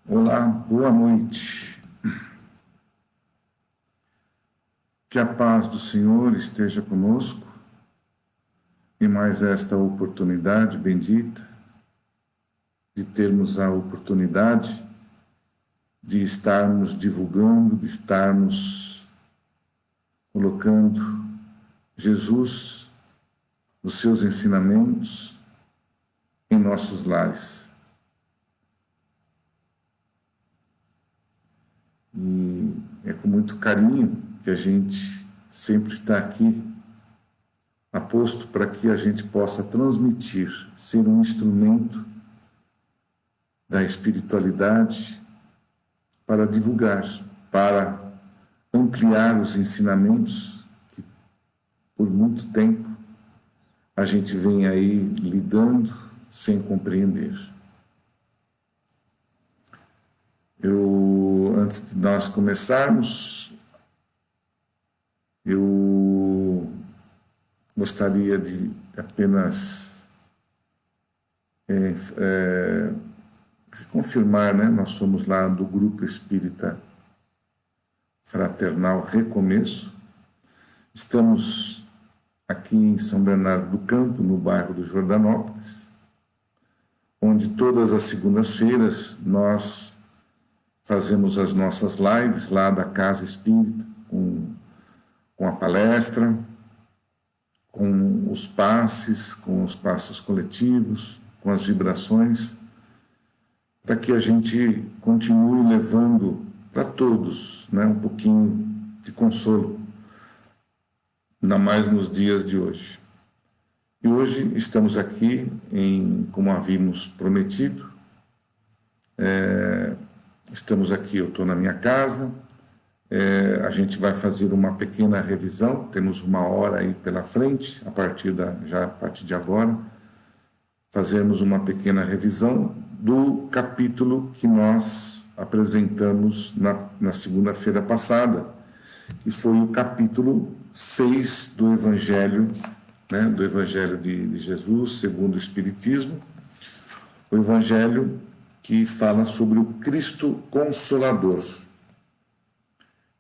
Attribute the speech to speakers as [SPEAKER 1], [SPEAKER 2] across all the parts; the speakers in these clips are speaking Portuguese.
[SPEAKER 1] Olá, boa noite. Que a paz do Senhor esteja conosco em mais esta oportunidade bendita de termos a oportunidade de estarmos divulgando, de estarmos colocando Jesus, os seus ensinamentos em nossos lares. E é com muito carinho que a gente sempre está aqui, aposto para que a gente possa transmitir, ser um instrumento da espiritualidade para divulgar, para ampliar os ensinamentos que por muito tempo a gente vem aí lidando sem compreender. Antes de nós começarmos, eu gostaria de apenas confirmar, né? Nós somos lá do Grupo Espírita Fraternal Recomeço. Estamos aqui em São Bernardo do Campo, no bairro do Jordanópolis, onde todas as segundas-feiras nós fazemos as nossas lives lá da Casa Espírita, com a palestra, com os passes coletivos, com as vibrações, para que a gente continue levando para todos, né, um pouquinho de consolo, ainda mais nos dias de hoje. E hoje estamos aqui, como havíamos prometido, estamos aqui, eu estou na minha casa, a gente vai fazer uma pequena revisão, temos uma hora aí pela frente, a partir de agora, fazemos uma pequena revisão do capítulo que nós apresentamos na segunda-feira passada, que foi o capítulo 6 do Evangelho, né, do Evangelho de Jesus, segundo o Espiritismo, o Evangelho que fala sobre o Cristo Consolador.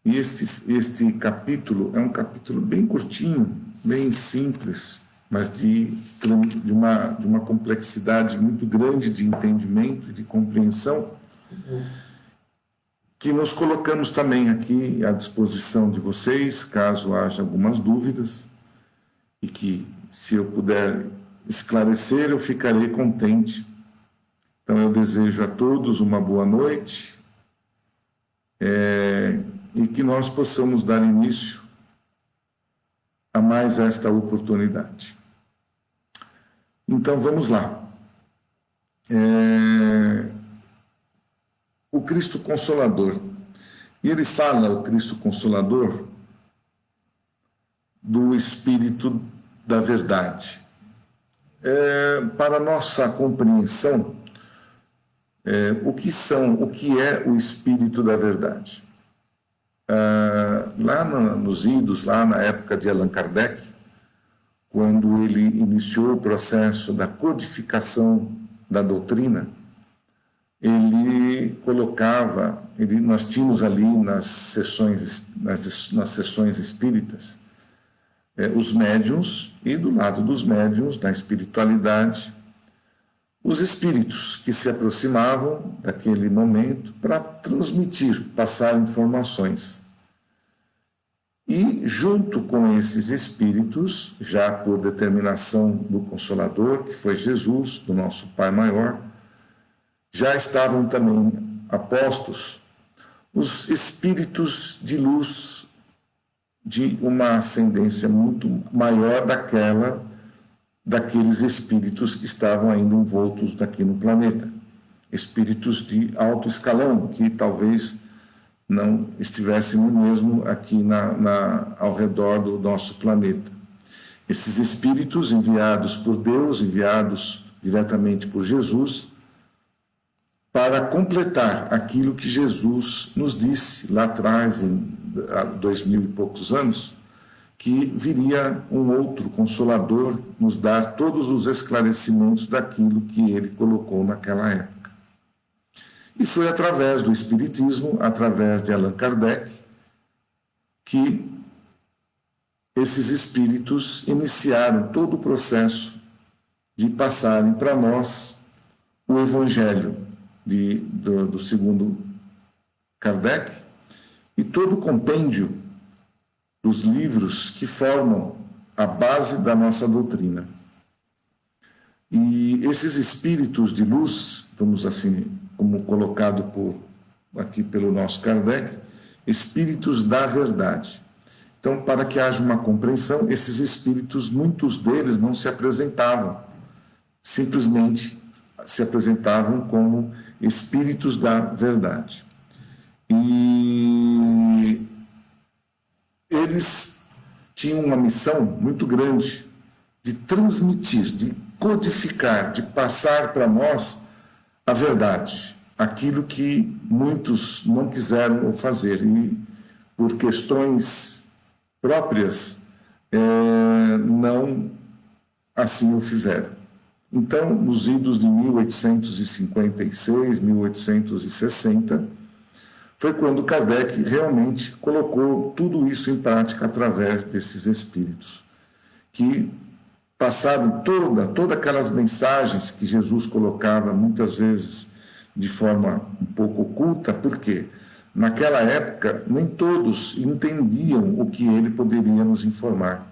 [SPEAKER 1] E este capítulo é um capítulo bem curtinho, bem simples, mas de uma complexidade muito grande de entendimento e de compreensão, que nos colocamos também aqui à disposição de vocês, caso haja algumas dúvidas, e que, se eu puder esclarecer, eu ficarei contente. Então, eu desejo a todos uma boa noite e que nós possamos dar início a mais esta oportunidade. Então, vamos lá. O Cristo Consolador. E ele fala, o Cristo Consolador, do Espírito da Verdade. Para nossa compreensão, o que é o Espírito da Verdade? Lá nos idos, lá na época de Allan Kardec, quando ele iniciou o processo da codificação da doutrina, ele colocava, nós tínhamos ali nas sessões espíritas, os médiuns, e do lado dos médiuns, da espiritualidade, os espíritos que se aproximavam daquele momento para transmitir, passar informações. E, junto com esses espíritos, já por determinação do Consolador, que foi Jesus, do nosso Pai Maior, já estavam também apostos os espíritos de luz de uma ascendência muito maior daqueles espíritos que estavam ainda envoltos aqui no planeta. Espíritos de alto escalão, que talvez não estivessem mesmo aqui ao redor do nosso planeta. Esses espíritos enviados por Deus, enviados diretamente por Jesus, para completar aquilo que Jesus nos disse lá atrás, há 2000 e poucos anos, que viria um outro Consolador nos dar todos os esclarecimentos daquilo que ele colocou naquela época. E foi através do Espiritismo, através de Allan Kardec, que esses espíritos iniciaram todo o processo de passarem para nós o Evangelho do segundo Kardec e todo o compêndio dos livros que formam a base da nossa doutrina. E esses espíritos de luz, vamos assim, como colocado aqui pelo nosso Kardec, espíritos da verdade. Então, para que haja uma compreensão, esses espíritos, muitos deles não se apresentavam, simplesmente se apresentavam como espíritos da verdade. E eles tinham uma missão muito grande de transmitir, de codificar, de passar para nós a verdade, aquilo que muitos não quiseram fazer e, por questões próprias, não assim o fizeram. Então, nos idos de 1856, 1860, foi quando Kardec realmente colocou tudo isso em prática através desses espíritos, que passaram todas aquelas mensagens que Jesus colocava muitas vezes de forma um pouco oculta, porque naquela época nem todos entendiam o que ele poderia nos informar,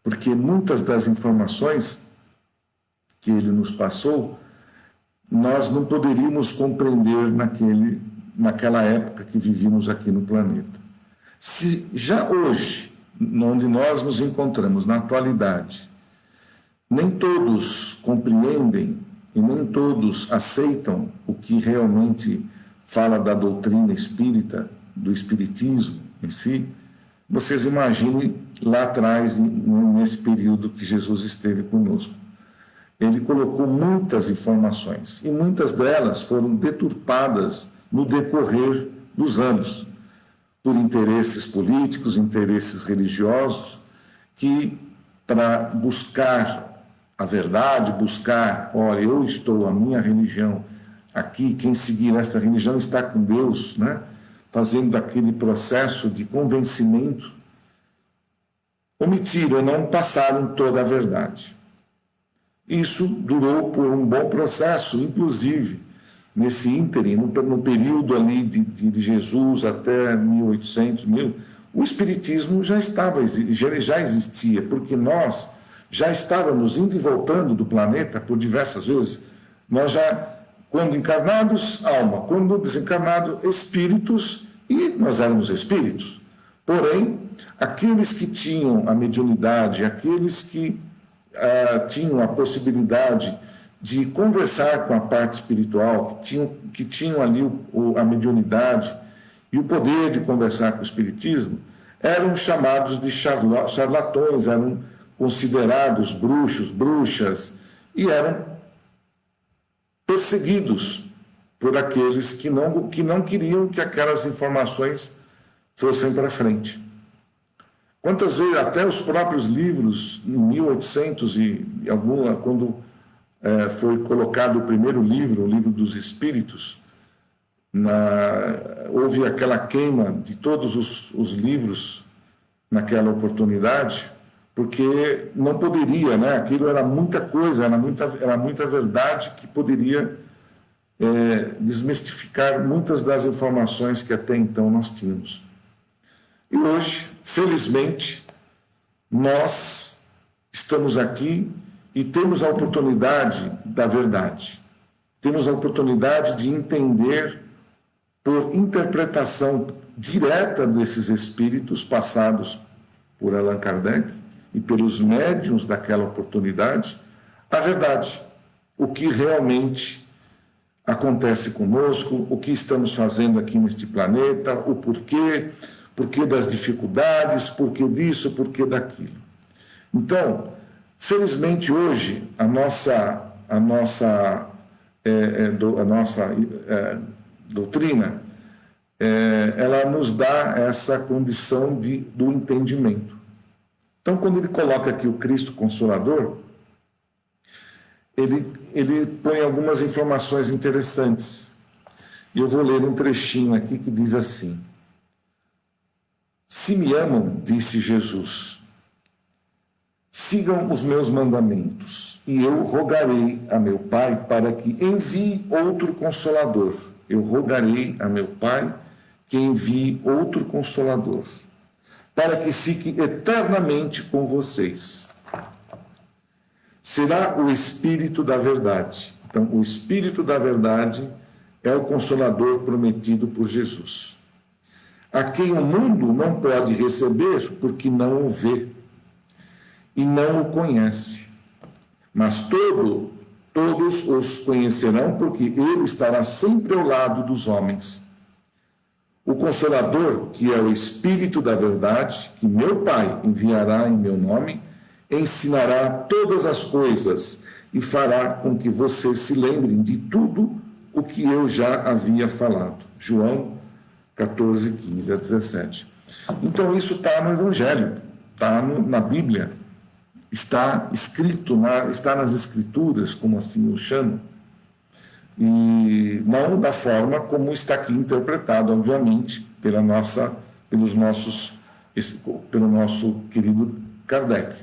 [SPEAKER 1] porque muitas das informações que ele nos passou, nós não poderíamos compreender naquela época que vivíamos aqui no planeta. Se já hoje, onde nós nos encontramos na atualidade, nem todos compreendem e nem todos aceitam o que realmente fala da doutrina espírita, do espiritismo em si, vocês imaginem lá atrás, nesse período que Jesus esteve conosco. Ele colocou muitas informações e muitas delas foram deturpadas no decorrer dos anos, por interesses políticos, interesses religiosos, que para buscar a verdade, buscar, olha, eu estou, a minha religião aqui, quem seguir essa religião está com Deus, né? Fazendo aquele processo de convencimento, omitiram, não passaram toda a verdade. Isso durou por um bom processo, inclusive, nesse ínterim, no período ali de Jesus até 1800, o Espiritismo já existia, porque nós já estávamos indo e voltando do planeta por diversas vezes. Nós já, quando encarnados, alma, quando desencarnados, espíritos, e nós éramos espíritos. Porém, aqueles que tinham a mediunidade, aqueles que tinham a possibilidade de conversar com a parte espiritual, que tinham ali a mediunidade e o poder de conversar com o espiritismo, eram chamados de charlatões, eram considerados bruxos, bruxas, e eram perseguidos por aqueles que não queriam que aquelas informações fossem para frente. Quantas vezes, até os próprios livros, em 1800 quando foi colocado o primeiro livro, o Livro dos Espíritos, houve aquela queima de todos os livros naquela oportunidade, porque não poderia, né? Aquilo era muita coisa, era muita verdade que poderia desmistificar muitas das informações que até então nós tínhamos. E hoje, felizmente, nós estamos aqui e temos a oportunidade da verdade. Temos a oportunidade de entender, por interpretação direta desses espíritos passados por Allan Kardec e pelos médiuns daquela oportunidade, a verdade, o que realmente acontece conosco, o que estamos fazendo aqui neste planeta, o porquê das dificuldades, porquê disso, porquê daquilo. Então, felizmente hoje, a nossa doutrina, ela nos dá essa condição do entendimento. Então, quando ele coloca aqui o Cristo Consolador, ele põe algumas informações interessantes. E eu vou ler um trechinho aqui que diz assim: se me amam, disse Jesus, sigam os meus mandamentos, e eu rogarei a meu Pai para que envie outro Consolador. Eu rogarei a meu Pai que envie outro Consolador, para que fique eternamente com vocês. Será o Espírito da Verdade. Então, o Espírito da Verdade é o Consolador prometido por Jesus, a quem o mundo não pode receber porque não o vê e não o conhece. Mas todos os conhecerão, porque ele estará sempre ao lado dos homens. O Consolador, que é o Espírito da Verdade, que meu Pai enviará em meu nome, ensinará todas as coisas e fará com que vocês se lembrem de tudo o que eu já havia falado. João 14, 15 a 17. Então isso está no Evangelho, está na Bíblia, está escrito, está nas Escrituras, como assim o chamam, e não da forma como está aqui interpretado, obviamente, pelo nosso querido Kardec,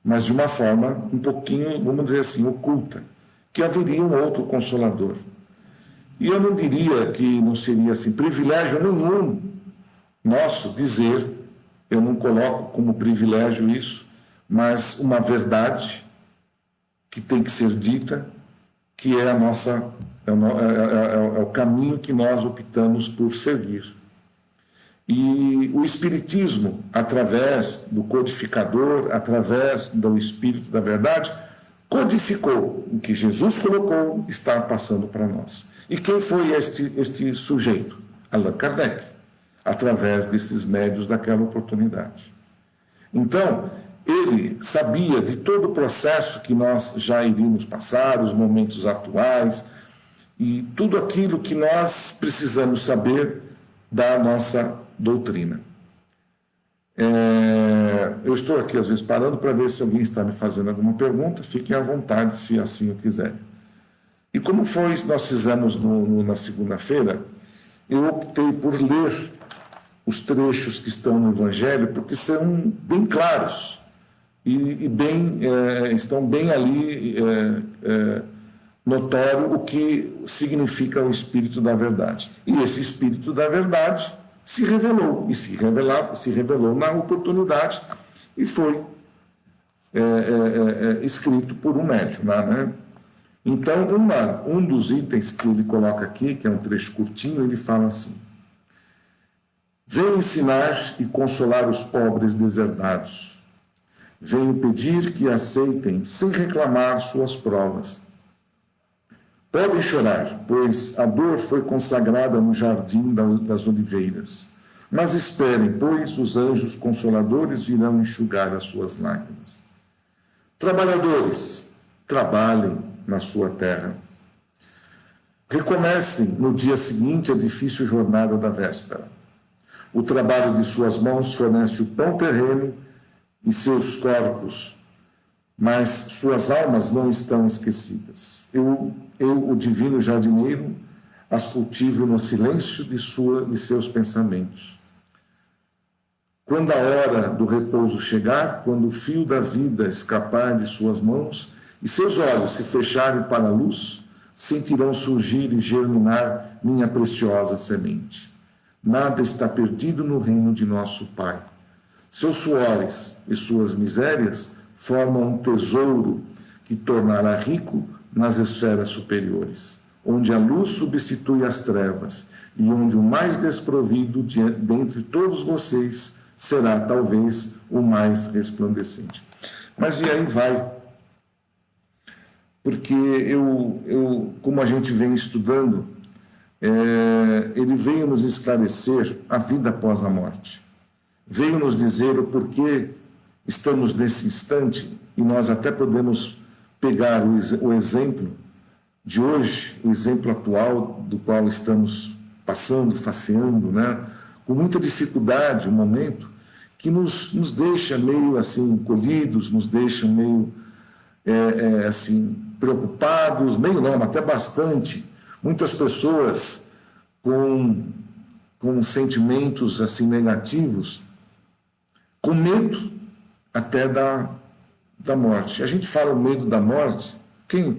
[SPEAKER 1] mas de uma forma um pouquinho, vamos dizer assim, oculta, que haveria um outro Consolador. E eu não diria que não seria assim privilégio nenhum nosso dizer, eu não coloco como privilégio isso, mas uma verdade que tem que ser dita, que é o caminho que nós optamos por seguir. E o Espiritismo, através do codificador, através do Espírito da Verdade, codificou o que Jesus colocou, está passando para nós. E quem foi este sujeito? Allan Kardec, através desses médios daquela oportunidade. Então, ele sabia de todo o processo que nós já iríamos passar, os momentos atuais, e tudo aquilo que nós precisamos saber da nossa doutrina. Eu estou aqui, às vezes, parando para ver se alguém está me fazendo alguma pergunta. Fiquem à vontade, se assim o quiserem. E como nós fizemos na segunda-feira, eu optei por ler os trechos que estão no Evangelho, porque são bem claros e estão bem ali notório o que significa o Espírito da Verdade. E esse Espírito da Verdade se revelou, e se revelou na oportunidade, e foi escrito por um médium, né? Então, um dos itens que ele coloca aqui, que é um trecho curtinho, ele fala assim: venho ensinar e consolar os pobres deserdados. Venho pedir que aceitem sem reclamar suas provas. Podem chorar, pois a dor foi consagrada no jardim das oliveiras. Mas esperem, pois os anjos consoladores virão enxugar as suas lágrimas. Trabalhadores, trabalhem na sua terra. Recomecem no dia seguinte a difícil jornada da véspera. O trabalho de suas mãos fornece o pão terreno e seus corpos, mas suas almas não estão esquecidas. Eu, o divino jardineiro, as cultivo no silêncio de seus pensamentos. Quando a hora do repouso chegar, quando o fio da vida escapar de suas mãos e seus olhos se fecharem para a luz, sentirão surgir e germinar minha preciosa semente. Nada está perdido no reino de nosso Pai. Seus suores e suas misérias formam um tesouro que tornará rico nas esferas superiores, onde a luz substitui as trevas e onde o mais desprovido dentre todos vocês será talvez o mais resplandecente. Mas e aí vai? Porque como a gente vem estudando, ele veio nos esclarecer a vida após a morte. Veio nos dizer o porquê estamos nesse instante, e nós até podemos pegar o exemplo de hoje, o exemplo atual do qual estamos passando, faceando, né? Com muita dificuldade, um momento que nos deixa meio assim encolhidos, nos deixa meio assim preocupados, meio não, até bastante. Muitas pessoas com, com sentimentos assim negativos, com medo até da morte. A gente fala o medo da morte,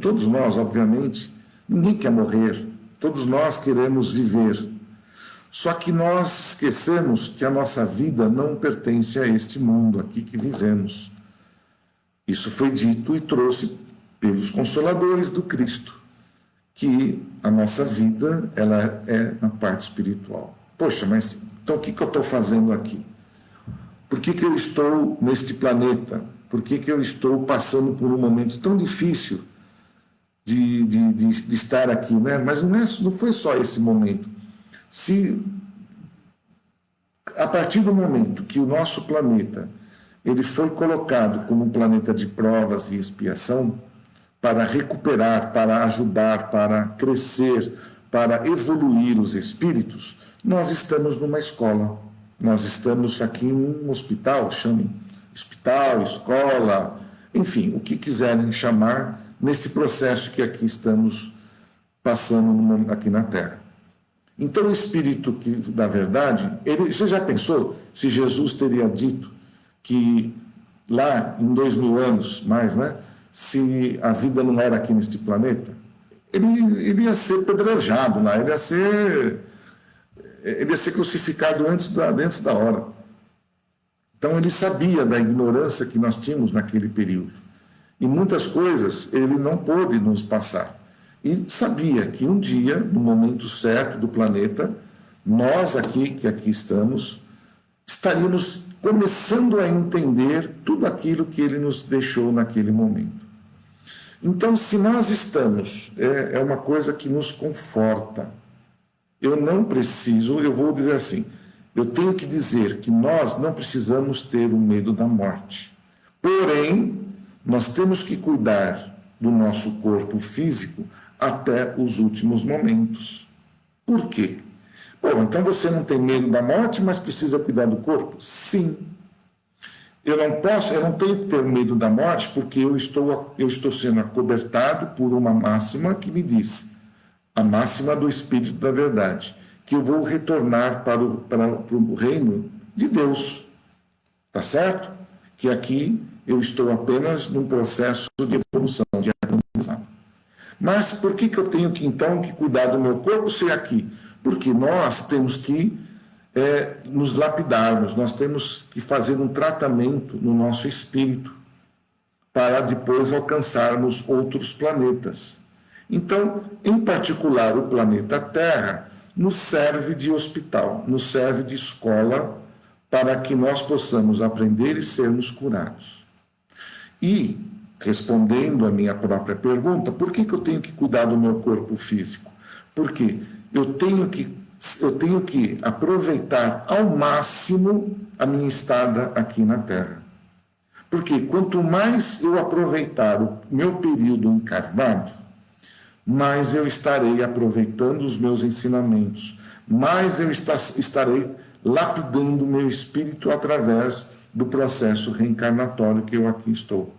[SPEAKER 1] todos nós, obviamente, ninguém quer morrer, todos nós queremos viver. Só que nós esquecemos que a nossa vida não pertence a este mundo aqui que vivemos. Isso foi dito e trouxe pelos consoladores do Cristo, que a nossa vida ela é na parte espiritual. Poxa, mas então o que eu estou fazendo aqui? Por que eu estou neste planeta? Por que eu estou passando por um momento tão difícil de estar aqui, né? Mas não foi só esse momento. Se a partir do momento que o nosso planeta ele foi colocado como um planeta de provas e expiação, para recuperar, para ajudar, para crescer, para evoluir os espíritos, nós estamos numa escola. Nós estamos aqui em um hospital, chamem hospital, escola, enfim, o que quiserem chamar, nesse processo que aqui estamos passando aqui na Terra. Então, o Espírito da Verdade, você já pensou se Jesus teria dito que lá em 2000 anos, mais, né, se a vida não era aqui neste planeta, ele ia ser pedrejado lá, ele ia ser crucificado antes da hora. Então ele sabia da ignorância que nós tínhamos naquele período. E muitas coisas ele não pôde nos passar. E sabia que um dia, no momento certo do planeta, nós que aqui estamos, estaríamos começando a entender tudo aquilo que ele nos deixou naquele momento. Então, se nós estamos, é uma coisa que nos conforta. Eu vou dizer assim, eu tenho que dizer que nós não precisamos ter o medo da morte. Porém, nós temos que cuidar do nosso corpo físico até os últimos momentos. Por quê? Bom, então você não tem medo da morte, mas precisa cuidar do corpo? Sim. Eu não tenho que ter medo da morte, porque eu estou sendo acobertado por uma máxima que me diz, a máxima do Espírito da Verdade, que eu vou retornar para o reino de Deus. Tá certo? Que aqui eu estou apenas num processo de evolução, de aprendizado. Mas por que eu tenho que, então, cuidar do meu corpo se é aqui? Porque nós temos que nos lapidarmos, nós temos que fazer um tratamento no nosso espírito para depois alcançarmos outros planetas. Então, em particular, o planeta Terra nos serve de hospital, nos serve de escola para que nós possamos aprender e sermos curados. E, respondendo à minha própria pergunta, por que eu tenho que cuidar do meu corpo físico? Porque eu tenho que aproveitar ao máximo a minha estada aqui na Terra. Porque quanto mais eu aproveitar o meu período encarnado, mais eu estarei aproveitando os meus ensinamentos, mais eu estarei lapidando o meu espírito através do processo reencarnatório que eu aqui estou.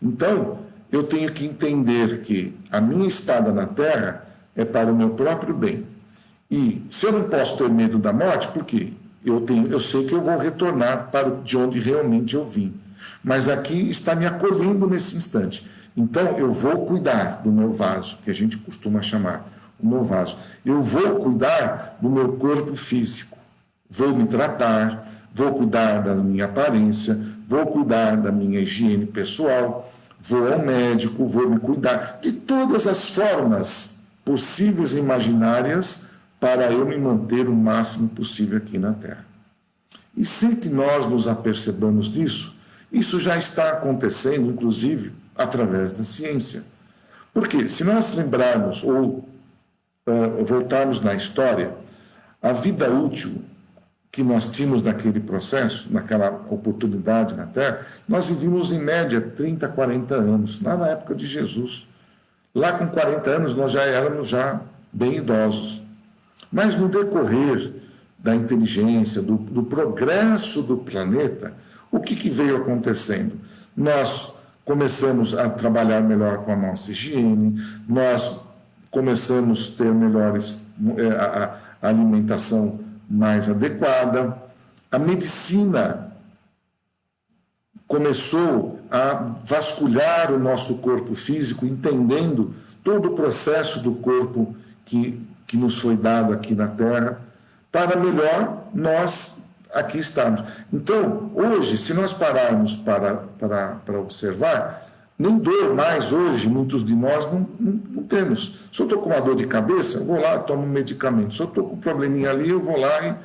[SPEAKER 1] Então, eu tenho que entender que a minha estada na Terra é para o meu próprio bem. E se eu não posso ter medo da morte, por quê? Eu sei que eu vou retornar para de onde realmente eu vim. Mas aqui está me acolhendo nesse instante. Então, eu vou cuidar do meu vaso, que a gente costuma chamar o meu vaso. Eu vou cuidar do meu corpo físico. Vou me tratar, vou cuidar da minha aparência, vou cuidar da minha higiene pessoal, vou ao médico, vou me cuidar de todas as formas possíveis e imaginárias para eu me manter o máximo possível aqui na Terra. E sem que nós nos apercebamos disso, isso já está acontecendo, inclusive, através da ciência. Porque, se nós lembrarmos ou voltarmos na história, a vida útil que nós tínhamos naquele processo, naquela oportunidade na Terra, nós vivíamos em média 30, 40 anos, lá na época de Jesus. Lá com 40 anos nós já éramos bem idosos. Mas no decorrer da inteligência, do progresso do planeta, o que veio acontecendo? Nós começamos a trabalhar melhor com a nossa higiene, nós começamos a ter melhores a alimentação mais adequada. A medicina começou a vasculhar o nosso corpo físico, entendendo todo o processo do corpo que nos foi dado aqui na Terra, para melhor nós aqui estarmos. Então, hoje, se nós pararmos para observar, nem dor mais hoje, muitos de nós não temos. Se eu estou com uma dor de cabeça, eu vou lá, tomo um medicamento. Se eu estou com um probleminha ali, eu vou lá e...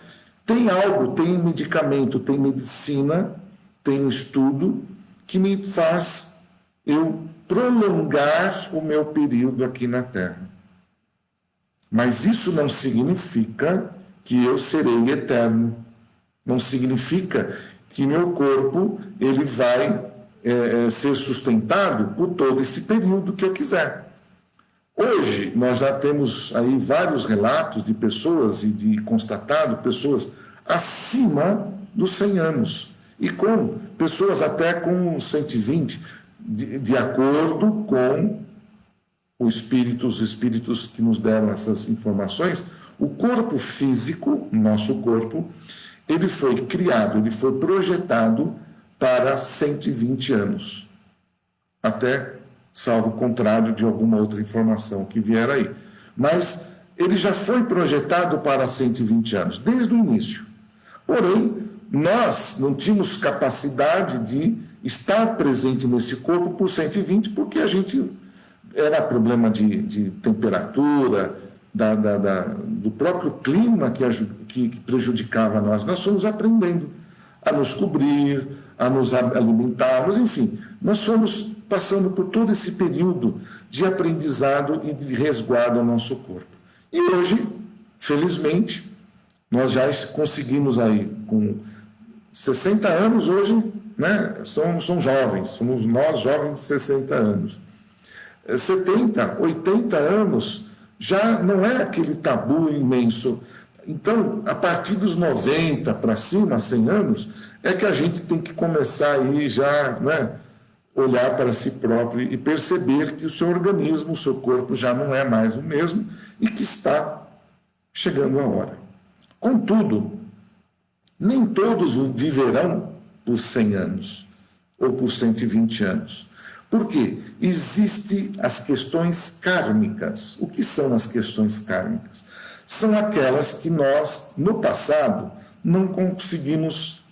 [SPEAKER 1] Tem algo, tem medicamento, tem medicina, tem estudo que me faz eu prolongar o meu período aqui na Terra. Mas isso não significa que eu serei eterno. Não significa que meu corpo ele vai ser sustentado por todo esse período que eu quiser. Hoje, nós já temos aí vários relatos de pessoas e de constatado pessoas acima dos 100 anos e com pessoas até com 120, de acordo com os espíritos que nos deram essas informações. O corpo físico, nosso corpo, ele foi criado, ele foi projetado para 120 anos, até salvo o contrário de alguma outra informação que vier aí. Mas ele já foi projetado para 120 anos, desde o início. Porém, nós não tínhamos capacidade de estar presente nesse corpo por 120, porque a gente era problema de temperatura, do próprio clima que prejudicava nós. Nós fomos aprendendo a nos cobrir, a nos alimentarmos, enfim, nós fomos passando por todo esse período de aprendizado e de resguardo ao nosso corpo. E hoje, felizmente, nós já conseguimos aí, com 60 anos hoje, né, são jovens, somos nós jovens de 60 anos. 70, 80 anos já não é aquele tabu imenso. Então, a partir dos 90 para cima, 100 anos, é que a gente tem que começar aí já, né, olhar para si próprio e perceber que o seu organismo, o seu corpo já não é mais o mesmo e que está chegando a hora. Contudo, nem todos viverão por 100 anos ou por 120 anos. Por quê? Existem as questões kármicas. O que são as questões kármicas? São aquelas que nós, no passado, não conseguimos,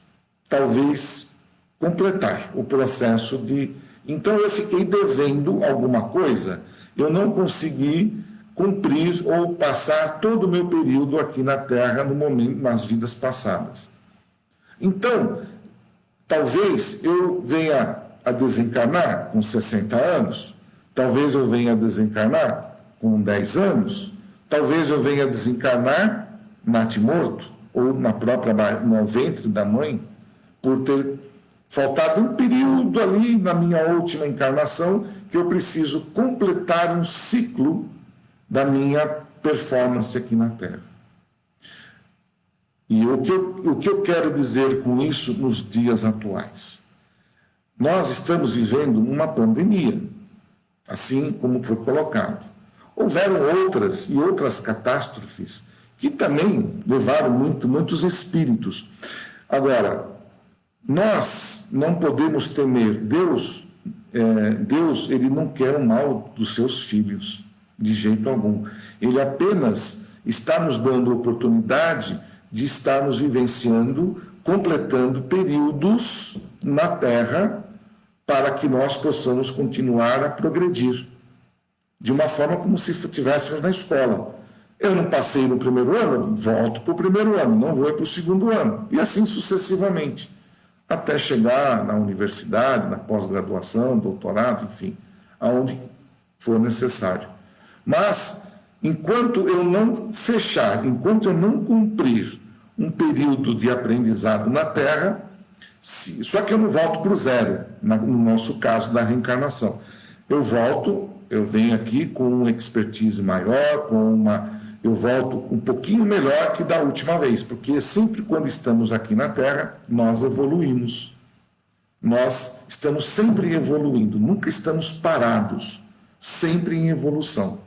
[SPEAKER 1] talvez, completar o processo de... Então, eu fiquei devendo alguma coisa, eu não consegui cumprir ou passar todo o meu período aqui na Terra no momento, nas vidas passadas. Então, talvez eu venha a desencarnar com 60 anos, talvez eu venha a desencarnar com 10 anos, talvez eu venha a desencarnar natimorto, ou no ventre da mãe, por ter faltado um período ali na minha última encarnação que eu preciso completar um ciclo da minha performance aqui na Terra. E o que eu quero dizer com isso nos dias atuais? Nós estamos vivendo uma pandemia, assim como foi colocado. Houveram outras catástrofes que também levaram muitos espíritos. Agora, nós não podemos temer. Deus, ele não quer o mal dos seus filhos, de jeito algum. Ele apenas está nos dando a oportunidade de estarmos vivenciando, completando períodos na Terra para que nós possamos continuar a progredir. De uma forma como se estivéssemos na escola. Eu não passei no primeiro ano, volto para o primeiro ano, não vou para o segundo ano. E assim sucessivamente, até chegar na universidade, na pós-graduação, doutorado, enfim, aonde for necessário. Mas, enquanto eu não fechar, enquanto eu não cumprir um período de aprendizado na Terra, só que eu não volto para o zero, no nosso caso da reencarnação. Eu venho aqui com uma expertise maior, eu volto um pouquinho melhor que da última vez, porque sempre quando estamos aqui na Terra, nós evoluímos. Nós estamos sempre evoluindo, nunca estamos parados, sempre em evolução.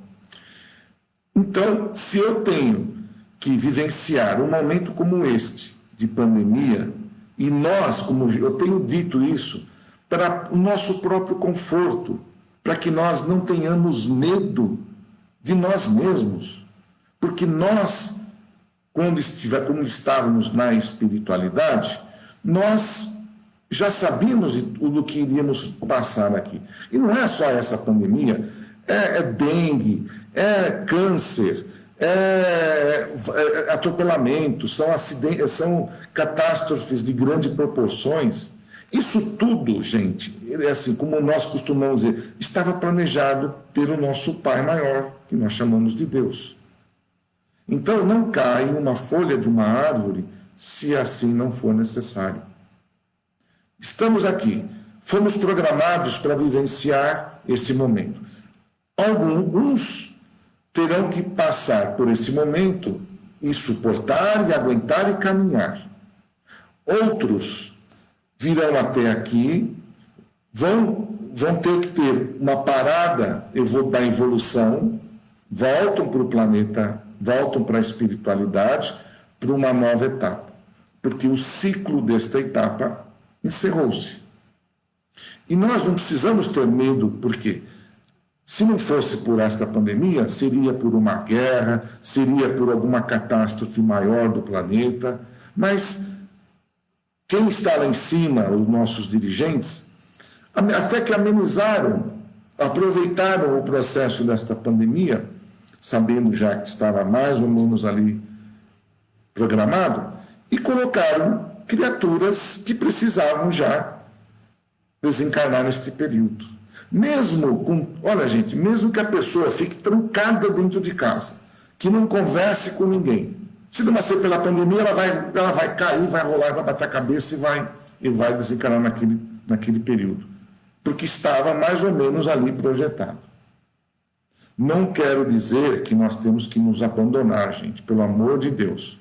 [SPEAKER 1] Então, se eu tenho que vivenciar um momento como este, de pandemia, e nós, como eu tenho dito isso, para o nosso próprio conforto, para que nós não tenhamos medo de nós mesmos, porque nós, quando estávamos na espiritualidade, nós já sabíamos do que iríamos passar aqui. E não é só essa pandemia, é dengue, é câncer, é atropelamento, são acidentes, são catástrofes de grandes proporções. Isso tudo, gente, assim como nós costumamos dizer, estava planejado pelo nosso Pai maior, que nós chamamos de Deus. Então, não cai uma folha de uma árvore se assim não for necessário. Estamos aqui, fomos programados para vivenciar esse momento. Alguns terão que passar por esse momento e suportar, e aguentar e caminhar. Outros virão até aqui, vão ter que ter uma parada da evolução, voltam para o planeta, voltam para a espiritualidade, para uma nova etapa. Porque o ciclo desta etapa encerrou-se. E nós não precisamos ter medo, porque se não fosse por esta pandemia, seria por uma guerra, seria por alguma catástrofe maior do planeta, mas quem está lá em cima, os nossos dirigentes, até que amenizaram, aproveitaram o processo desta pandemia, sabendo já que estava mais ou menos ali programado, e colocaram criaturas que precisavam já desencarnar neste período. Olha gente, mesmo que a pessoa fique trancada dentro de casa, que não converse com ninguém, se não ser pela pandemia, ela vai cair, vai rolar, vai bater a cabeça e vai desencarnar naquele período. Porque estava mais ou menos ali projetado. Não quero dizer que nós temos que nos abandonar, gente, pelo amor de Deus.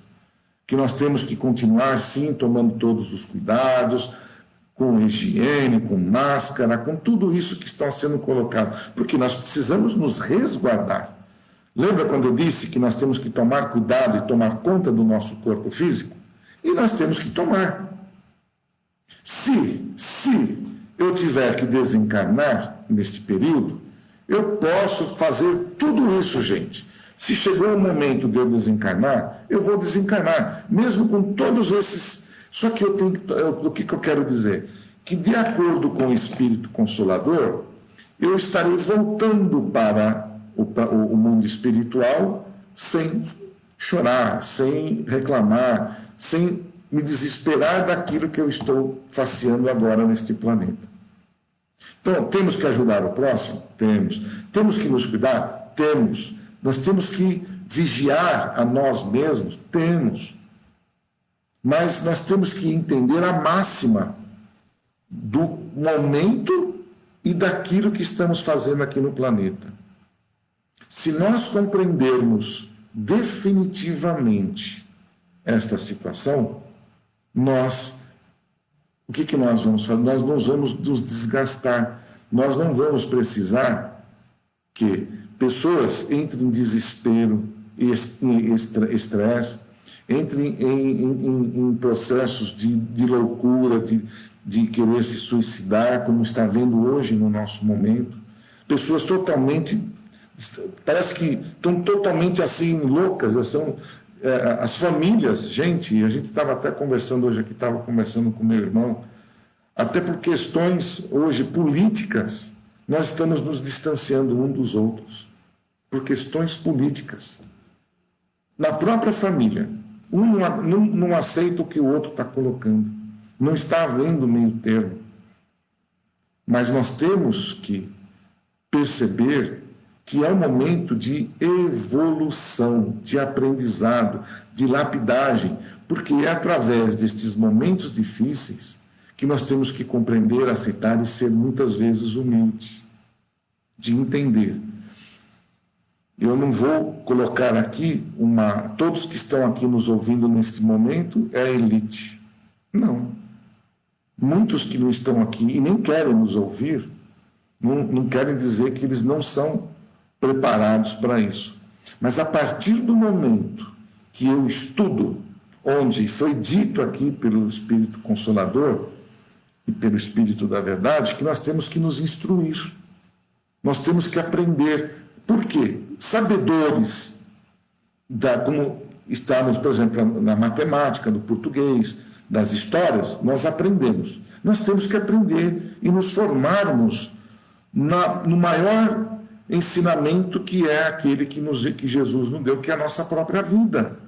[SPEAKER 1] Que nós temos que continuar, sim, tomando todos os cuidados, com higiene, com máscara, com tudo isso que está sendo colocado. Porque nós precisamos nos resguardar. Lembra quando eu disse que nós temos que tomar cuidado e tomar conta do nosso corpo físico? E nós temos que tomar. Se eu tiver que desencarnar nesse período, eu posso fazer tudo isso, gente. Se chegou o momento de eu desencarnar, eu vou desencarnar, mesmo com todos esses... Só que o que eu quero dizer? Que de acordo com o Espírito Consolador, eu estarei voltando para o mundo espiritual sem chorar, sem reclamar, sem me desesperar daquilo que eu estou faceando agora neste planeta. Então, temos que ajudar o próximo? Temos. Temos que nos cuidar? Temos. Nós temos que vigiar a nós mesmos? Temos. Mas nós temos que entender a máxima do momento e daquilo que estamos fazendo aqui no planeta. Se nós compreendermos definitivamente esta situação, o que nós vamos fazer? Nós não vamos nos desgastar, nós não vamos precisar que pessoas entrem em desespero, em estresse, entrem em processos de loucura, de querer se suicidar, como está vendo hoje no nosso momento. Pessoas parece que estão totalmente assim loucas, as famílias, gente, a gente estava até conversando hoje aqui, estava conversando com meu irmão, até por questões hoje políticas, nós estamos nos distanciando um dos outros, por questões políticas. Na própria família, um não aceita o que o outro está colocando, não está havendo meio termo. Mas nós temos que perceber que é um momento de evolução, de aprendizado, de lapidagem, porque é através destes momentos difíceis que nós temos que compreender, aceitar e ser muitas vezes humildes, de entender. Eu não vou colocar aqui todos que estão aqui nos ouvindo neste momento é a elite. Não. Muitos que não estão aqui e nem querem nos ouvir, não querem dizer que eles não são preparados para isso. Mas a partir do momento que eu estudo, onde foi dito aqui pelo Espírito Consolador e pelo Espírito da Verdade, que nós temos que nos instruir, nós temos que aprender. Por quê? Sabedores, como estamos, por exemplo, na matemática, no português, das histórias, nós aprendemos. Nós temos que aprender e nos formarmos no maior ensinamento, que é aquele que Jesus nos deu, que é a nossa própria vida,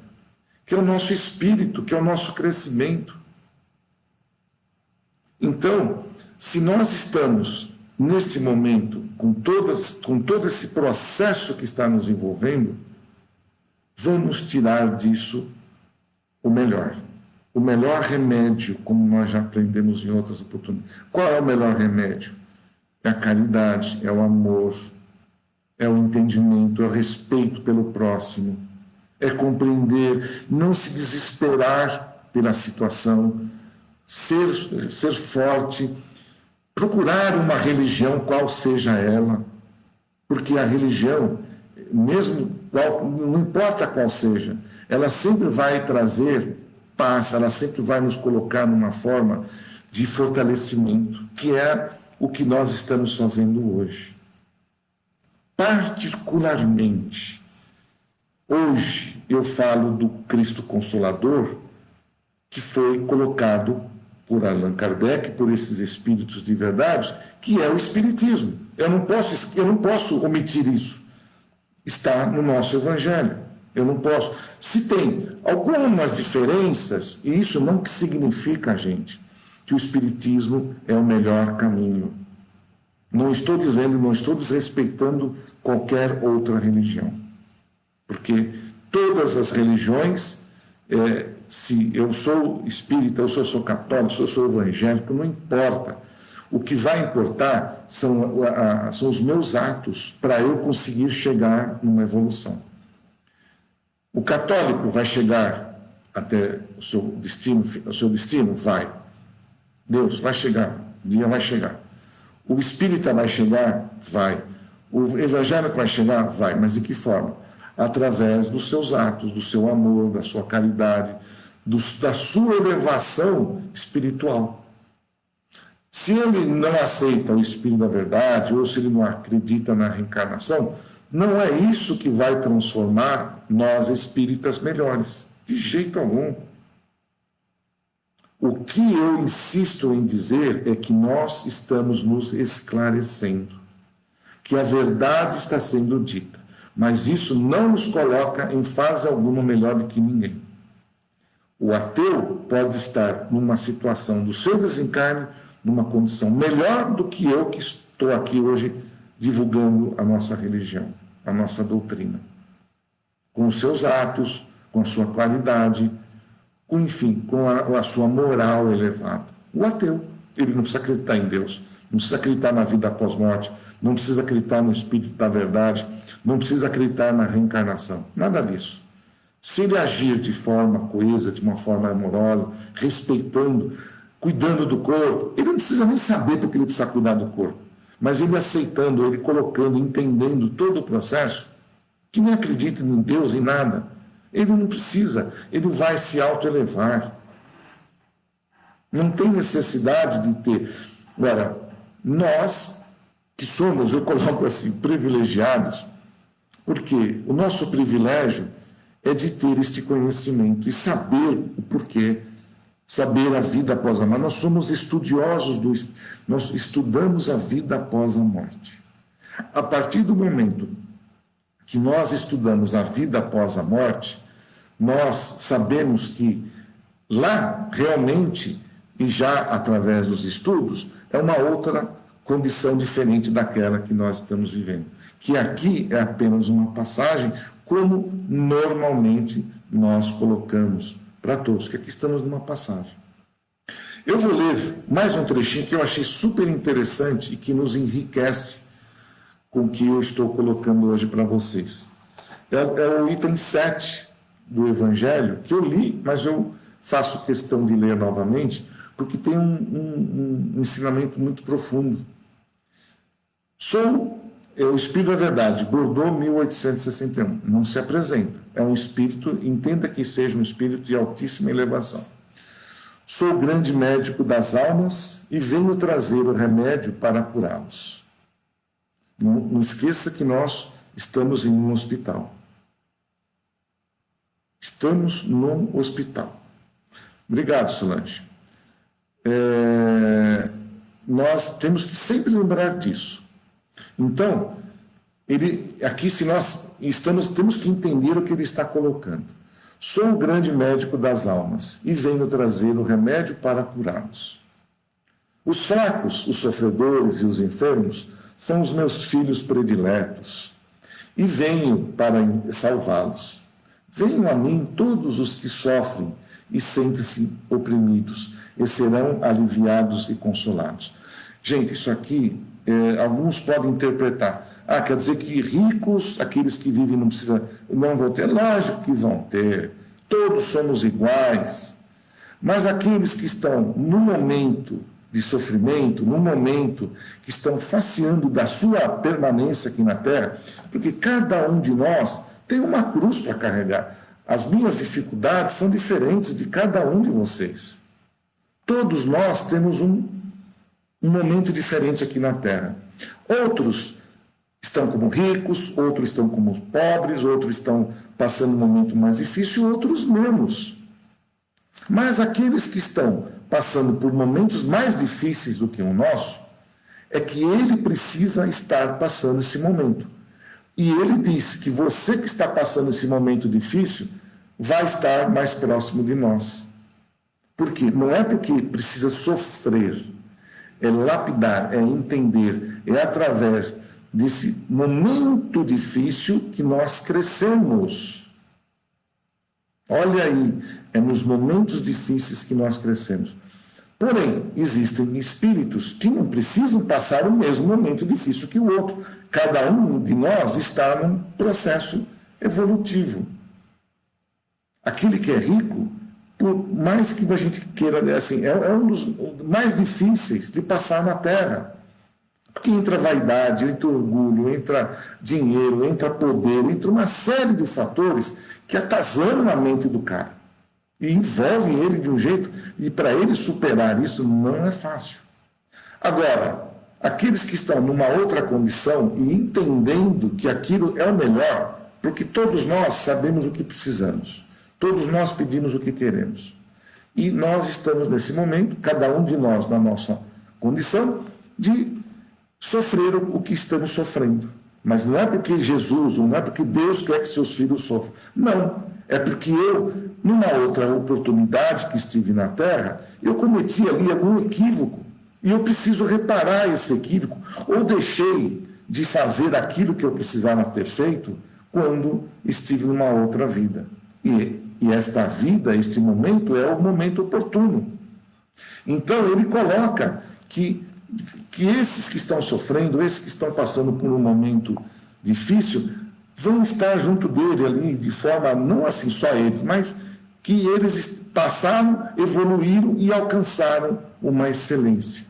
[SPEAKER 1] que é o nosso espírito, que é o nosso crescimento. Então, se nós estamos neste momento com todo esse processo que está nos envolvendo, vamos tirar disso o melhor. O melhor remédio, como nós já aprendemos em outras oportunidades. Qual é o melhor remédio? É a caridade, é o amor, é o entendimento, é o respeito pelo próximo, é compreender, não se desesperar pela situação, ser forte, procurar uma religião, qual seja ela, porque a religião, não importa qual seja, ela sempre vai trazer paz, ela sempre vai nos colocar numa forma de fortalecimento, que é o que nós estamos fazendo hoje. Particularmente, hoje eu falo do Cristo Consolador, que foi colocado por Allan Kardec, por esses espíritos de verdade, que é o Espiritismo. Eu não posso omitir isso. Está no nosso Evangelho. Eu não posso. Se tem algumas diferenças, e isso não significa, gente, que o Espiritismo é o melhor caminho. Não estou dizendo, não estou desrespeitando qualquer outra religião. Porque todas as religiões, se eu sou espírita, se eu sou católico, se eu sou evangélico, não importa. O que vai importar são os meus atos para eu conseguir chegar numa evolução. O católico vai chegar até o seu destino? Vai. Deus vai chegar, o dia vai chegar. O espírita vai chegar? Vai. O evangélico vai chegar? Vai. Mas de que forma? Através dos seus atos, do seu amor, da sua caridade, da sua elevação espiritual. Se ele não aceita o Espírito da Verdade, ou se ele não acredita na reencarnação, não é isso que vai transformar nós espíritas melhores, de jeito algum. O que eu insisto em dizer é que nós estamos nos esclarecendo, que a verdade está sendo dita, mas isso não nos coloca em fase alguma melhor do que ninguém. O ateu pode estar numa situação do seu desencarne, numa condição melhor do que eu que estou aqui hoje divulgando a nossa religião, a nossa doutrina. Com os seus atos, com a sua qualidade, enfim, com a sua moral elevada. O ateu, ele não precisa acreditar em Deus, não precisa acreditar na vida após morte, não precisa acreditar no Espírito da Verdade, não precisa acreditar na reencarnação, nada disso. Se ele agir de forma coesa, de uma forma amorosa, respeitando, cuidando do corpo, ele não precisa nem saber porque ele precisa cuidar do corpo, mas ele aceitando, ele colocando, entendendo todo o processo, que não acredita em Deus, em nada, ele não precisa, ele vai se autoelevar. Não tem necessidade de ter. Agora, nós que somos, eu coloco assim, privilegiados, porque o nosso privilégio é de ter este conhecimento e saber o porquê, saber a vida após a morte. Nós somos estudiosos nós estudamos a vida após a morte. A partir do momento que nós estudamos a vida após a morte, nós sabemos que lá realmente, e já através dos estudos, é uma outra condição diferente daquela que nós estamos vivendo. Que aqui é apenas uma passagem, como normalmente nós colocamos para todos, que aqui estamos numa passagem. Eu vou ler mais um trechinho que eu achei super interessante e que nos enriquece com o que eu estou colocando hoje para vocês. É o item 7 do Evangelho, que eu li, mas eu faço questão de ler novamente, porque tem um ensinamento muito profundo. Sou O Espírito da Verdade, Bordeaux, 1861, não se apresenta. É um espírito, entenda que seja um espírito de altíssima elevação. Sou o grande médico das almas e venho trazer o remédio para curá-los. Não esqueça que nós estamos em um hospital. Estamos num hospital. Obrigado, Solange. Nós temos que sempre lembrar disso. Então, aqui se nós temos que entender o que ele está colocando. Sou o grande médico das almas e venho trazer o remédio para curá-los. Os fracos, os sofredores e os enfermos são os meus filhos prediletos e venho para salvá-los. Venham a mim todos os que sofrem e sentem-se oprimidos e serão aliviados e consolados. Gente, isso aqui, alguns podem interpretar. Quer dizer que ricos, aqueles que vivem não vão ter. Lógico que vão ter. Todos somos iguais. Mas aqueles que estão no momento de sofrimento, no momento que estão faceando da sua permanência aqui na Terra, porque cada um de nós tem uma cruz para carregar. As minhas dificuldades são diferentes de cada um de vocês. Todos nós temos um momento diferente aqui na Terra. Outros estão como ricos, outros estão como pobres, outros estão passando um momento mais difícil, outros menos. Mas aqueles que estão passando por momentos mais difíceis do que o nosso, é que ele precisa estar passando esse momento. E ele disse que você que está passando esse momento difícil vai estar mais próximo de nós. Por quê? Não é porque precisa sofrer, é lapidar, é entender, é através desse momento difícil que nós crescemos. Olha aí, é nos momentos difíceis que nós crescemos. Porém, existem espíritos que não precisam passar o mesmo momento difícil que o outro. Cada um de nós está num processo evolutivo. Aquele que é rico, por mais que a gente queira, assim, é um dos mais difíceis de passar na Terra. Porque entra vaidade, entra orgulho, entra dinheiro, entra poder, entra uma série de fatores que atazanam a mente do cara. E envolvem ele de um jeito, e para ele superar isso não é fácil. Agora, aqueles que estão numa outra condição e entendendo que aquilo é o melhor, porque todos nós sabemos o que precisamos, todos nós pedimos o que queremos. E nós estamos nesse momento, cada um de nós na nossa condição, de sofrer o que estamos sofrendo. Mas não é porque Jesus, ou não é porque Deus quer que seus filhos sofram. Não, é porque eu, numa outra oportunidade que estive na Terra, eu cometi ali algum equívoco. E eu preciso reparar esse equívoco, ou deixei de fazer aquilo que eu precisava ter feito quando estive numa outra vida. E esta vida, este momento, é o momento oportuno. Então, ele coloca que esses que estão sofrendo, esses que estão passando por um momento difícil, vão estar junto dele ali, de forma, não assim só eles, mas que eles passaram, evoluíram e alcançaram uma excelência.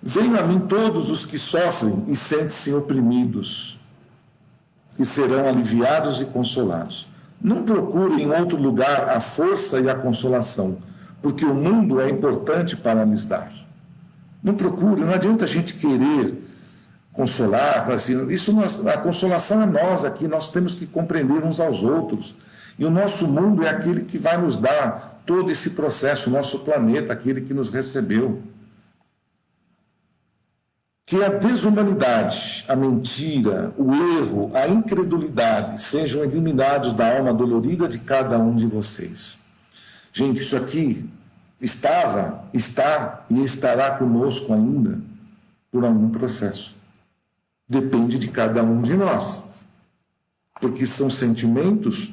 [SPEAKER 1] Venham a mim todos os que sofrem e sentem-se oprimidos, e serão aliviados e consolados. Não procurem em outro lugar a força e a consolação, porque o mundo é importante para lhes dar. Não procure, não adianta a gente querer consolar, assim, a consolação é nós aqui, nós temos que compreender uns aos outros. E o nosso mundo é aquele que vai nos dar todo esse processo, o nosso planeta, aquele que nos recebeu. Que a desumanidade, a mentira, o erro, a incredulidade sejam eliminados da alma dolorida de cada um de vocês. Gente, isso aqui está e estará conosco ainda por algum processo. Depende de cada um de nós. Porque são sentimentos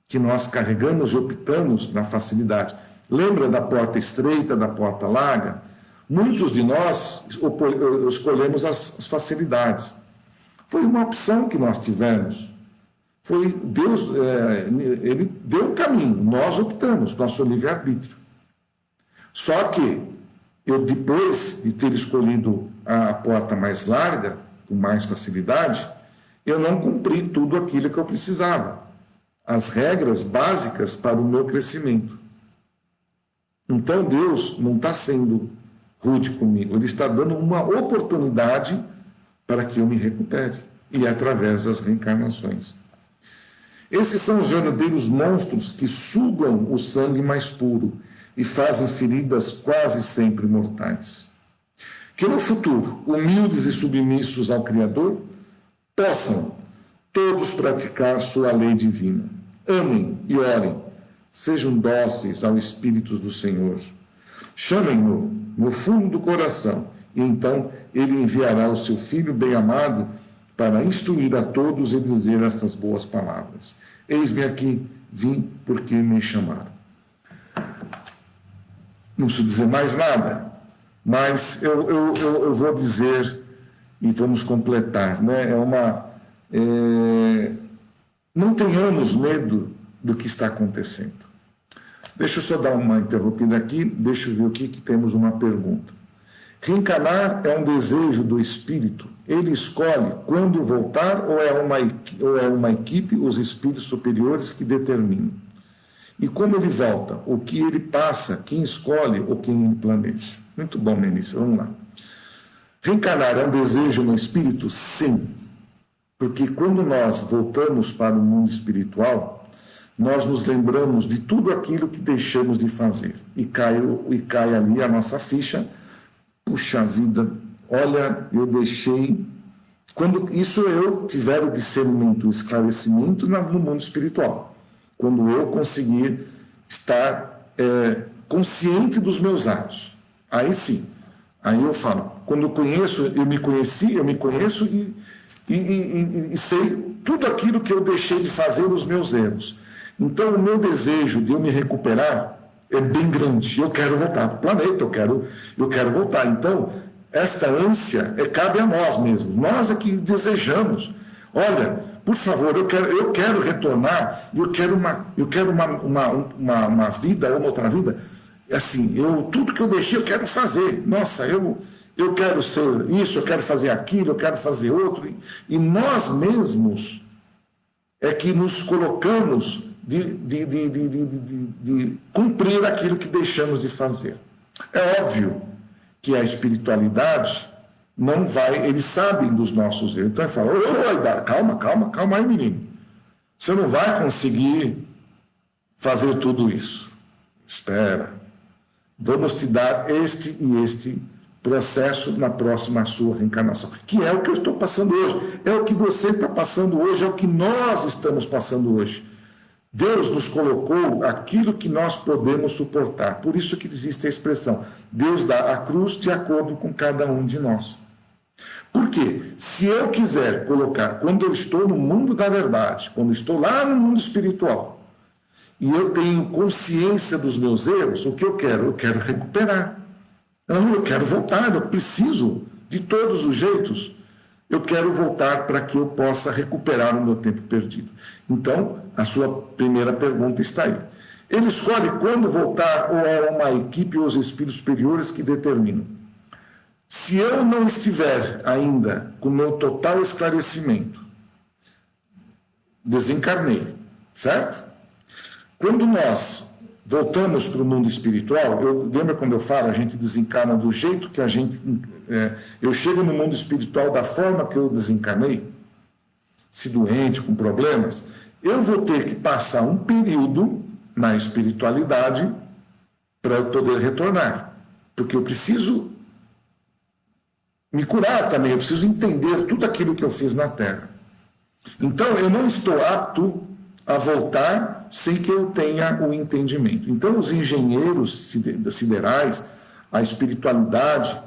[SPEAKER 1] que nós carregamos e optamos na facilidade. Lembra da porta estreita, da porta larga? Muitos de nós escolhemos as facilidades. Foi uma opção que nós tivemos. Foi Deus, ele deu o caminho, nós optamos, nosso livre-arbítrio. Só que eu, depois de ter escolhido a porta mais larga, com mais facilidade, eu não cumpri tudo aquilo que eu precisava, as regras básicas para o meu crescimento. Então Deus não está sendo rude comigo, Ele está dando uma oportunidade para que eu me recupere, e é através das reencarnações. Esses são os verdadeiros monstros que sugam o sangue mais puro e fazem feridas quase sempre mortais. Que no futuro, humildes e submissos ao Criador, possam todos praticar sua lei divina. Amem e orem, sejam dóceis ao Espírito do Senhor. Chamem-no no fundo do coração, e então ele enviará o seu Filho bem-amado para instruir a todos e dizer estas boas palavras. Eis-me aqui, vim porque me chamaram. Não preciso dizer mais nada, mas eu vou dizer e vamos completar, né? Não tenhamos medo do que está acontecendo. Deixa eu só dar uma interrompida aqui, deixa eu ver o que temos uma pergunta. Reencarnar é um desejo do espírito? Ele escolhe quando voltar ou é uma equipe, os espíritos superiores que determinam? E como ele volta? O que ele passa? Quem escolhe ou quem ele planeja? Muito bom, Melissa, vamos lá. Reencarnar é um desejo no espírito? Sim. Porque quando nós voltamos para o mundo espiritual, nós nos lembramos de tudo aquilo que deixamos de fazer. E cai ali a nossa ficha. Puxa vida, olha, eu deixei... Quando isso eu tiver o discernimento, o esclarecimento no mundo espiritual. Quando eu conseguir estar consciente dos meus atos. Aí sim, aí eu falo. Quando eu me conheço e sei tudo aquilo que eu deixei de fazer, os meus erros. Então o meu desejo de eu me recuperar é bem grande. Eu quero voltar para o planeta, eu quero voltar. Então, esta ânsia cabe a nós mesmos. Nós é que desejamos. Olha, por favor, eu quero retornar, eu quero uma vida, uma outra vida. Assim, tudo que eu deixei, eu quero fazer. Nossa, eu quero ser isso, eu quero fazer aquilo, eu quero fazer outro. E nós mesmos é que nos colocamos de cumprir aquilo que deixamos de fazer. É óbvio que a espiritualidade não vai, eles sabem dos nossos erros. Então ele fala, calma aí, menino. Você não vai conseguir fazer tudo isso. Espera. Vamos te dar este e este processo na próxima sua reencarnação. Que é o que eu estou passando hoje. É o que você está passando hoje, é o que nós estamos passando hoje. Deus nos colocou aquilo que nós podemos suportar. Por isso que existe a expressão, Deus dá a cruz de acordo com cada um de nós. Por quê? Se eu quiser colocar, quando eu estou no mundo da verdade, quando estou lá no mundo espiritual, e eu tenho consciência dos meus erros, o que eu quero? Eu quero recuperar. Eu quero voltar, eu preciso, de todos os jeitos, eu quero voltar para que eu possa recuperar o meu tempo perdido. Então, a sua primeira pergunta está aí. Ele escolhe quando voltar ou é uma equipe ou os espíritos superiores que determinam? Se eu não estiver ainda com o meu total esclarecimento, desencarnei, certo? Quando nós voltamos para o mundo espiritual, lembra quando eu falo, a gente desencarna do jeito que a gente... eu chego no mundo espiritual da forma que eu desencarnei, se doente, com problemas, eu vou ter que passar um período na espiritualidade para eu poder retornar. Porque eu preciso me curar também, eu preciso entender tudo aquilo que eu fiz na Terra. Então, eu não estou apto a voltar sem que eu tenha o entendimento. Então, os engenheiros siderais, a espiritualidade,